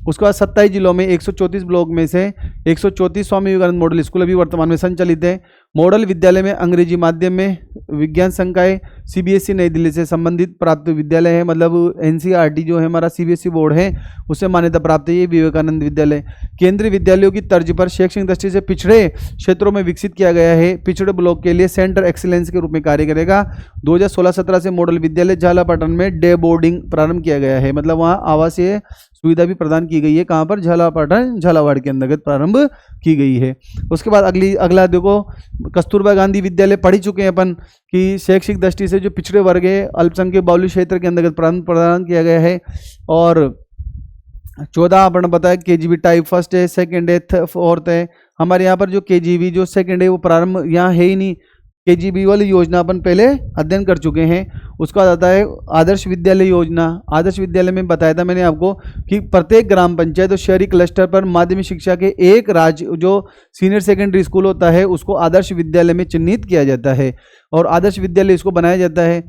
उसके बाद 27 जिलों में 134 ब्लॉक में से 134 स्वामी विवेकानंद मॉडल स्कूल अभी वर्तमान में संचालित है। मॉडल विद्यालय में अंग्रेजी माध्यम में विज्ञान संकाय सीबीएसई नई दिल्ली से संबंधित प्राप्त विद्यालय है, मतलब एनसीईआरटी जो है हमारा सीबीएसई बोर्ड है उससे मान्यता प्राप्त है ये विवेकानंद विद्यालय। केंद्रीय विद्यालयों की तर्ज पर शैक्षणिक दृष्टि से पिछड़े क्षेत्रों में विकसित किया गया है। पिछड़े ब्लॉक के लिए सेंटर एक्सीलेंस के रूप में कार्य करेगा। 2016-17 से मॉडल विद्यालय झालापाटन में डे बोर्डिंग प्रारंभ किया गया है, मतलब वहाँ आवासीय सुविधा भी प्रदान की गई है। कहाँ पर, झालापाटन झालावाड़ के अंतर्गत प्रारंभ की गई है। उसके बाद अगला देखो, कस्तूरबा गांधी विद्यालय पढ़ी चुके हैं अपन कि शैक्षिक दृष्टि से जो पिछड़े वर्ग है अल्पसंख्यक बाहुल्य क्षेत्र के अंतर्गत प्रदान किया गया है। और 14 अपन बताया केजीबी टाइप फर्स्ट है, सेकंड है, फोर्थ है। हमारे यहाँ पर जो केजीबी जो सेकंड है वो प्रारंभ यहाँ है ही नहीं, केजीबी वाली योजना अपन पहले अध्ययन कर चुके हैं। उसका आता है आदर्श विद्यालय योजना। आदर्श विद्यालय में बताया था मैंने आपको कि प्रत्येक ग्राम पंचायत और शहरी क्लस्टर पर माध्यमिक शिक्षा के एक राज्य जो सीनियर सेकेंडरी स्कूल होता है उसको आदर्श विद्यालय में चिन्हित किया जाता है और आदर्श विद्यालय इसको बनाया जाता है।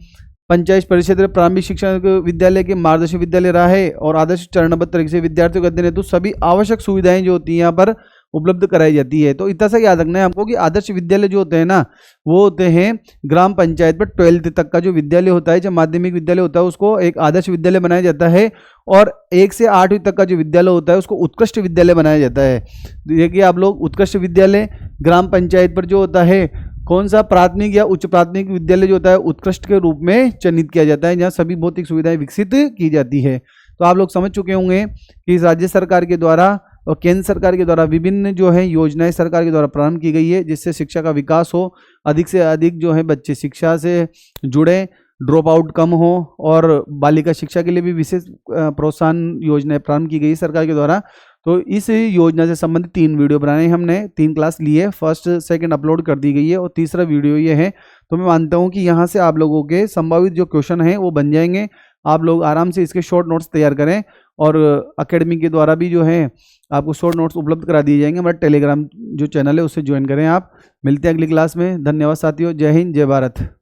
पंचायत परिषद प्रारंभिक शिक्षा विद्यालय के मार्गदर्शक विद्यालय रहा है और आदर्श चरणबद्ध तरीके से विद्यार्थियों का अध्ययन हेतु सभी आवश्यक सुविधाएं जो होती हैं यहाँ पर उपलब्ध कराई जाती है। तो इतना सा याद रखना है आपको कि आदर्श विद्यालय जो होते हैं ना वो होते हैं ग्राम पंचायत पर 12th तक का जो विद्यालय होता है, जब माध्यमिक विद्यालय होता है उसको एक आदर्श विद्यालय बनाया जाता है और 1 से 8वीं तक का जो विद्यालय होता है उसको उत्कृष्ट विद्यालय बनाया जाता है। देखिए आप लोग, उत्कृष्ट विद्यालय ग्राम पंचायत पर जो होता है कौन सा, प्राथमिक या उच्च प्राथमिक विद्यालय जो होता है उत्कृष्ट के रूप में चिन्हित किया जाता है, जहाँ सभी भौतिक सुविधाएं विकसित की जाती है। तो आप लोग समझ चुके होंगे कि राज्य सरकार के द्वारा और केंद्र सरकार के द्वारा विभिन्न जो है योजनाएं सरकार के द्वारा प्रारंभ की गई है जिससे शिक्षा का विकास हो, अधिक से अधिक जो है बच्चे शिक्षा से जुड़े, ड्रॉप आउट कम हो और बालिका शिक्षा के लिए भी विशेष प्रोत्साहन योजनाएं प्रारंभ की गई सरकार के द्वारा। तो इस योजना से संबंधित 3 वीडियो बनाए हैं हमने, 3 क्लास ली है, फर्स्ट सेकंड अपलोड कर दी गई है और तीसरा वीडियो ये है। तो मैं मानता हूँ कि यहाँ से आप लोगों के संभावित जो क्वेश्चन हैं वो बन जाएंगे। आप लोग आराम से इसके शॉर्ट नोट्स तैयार करें और अकेडमी के द्वारा भी जो है आपको शॉर्ट नोट्स उपलब्ध करा दिए जाएंगे। हमारा टेलीग्राम जो चैनल है उससे ज्वाइन करें आप। मिलते हैं अगली क्लास में। धन्यवाद साथियों। जय हिंद, जय भारत।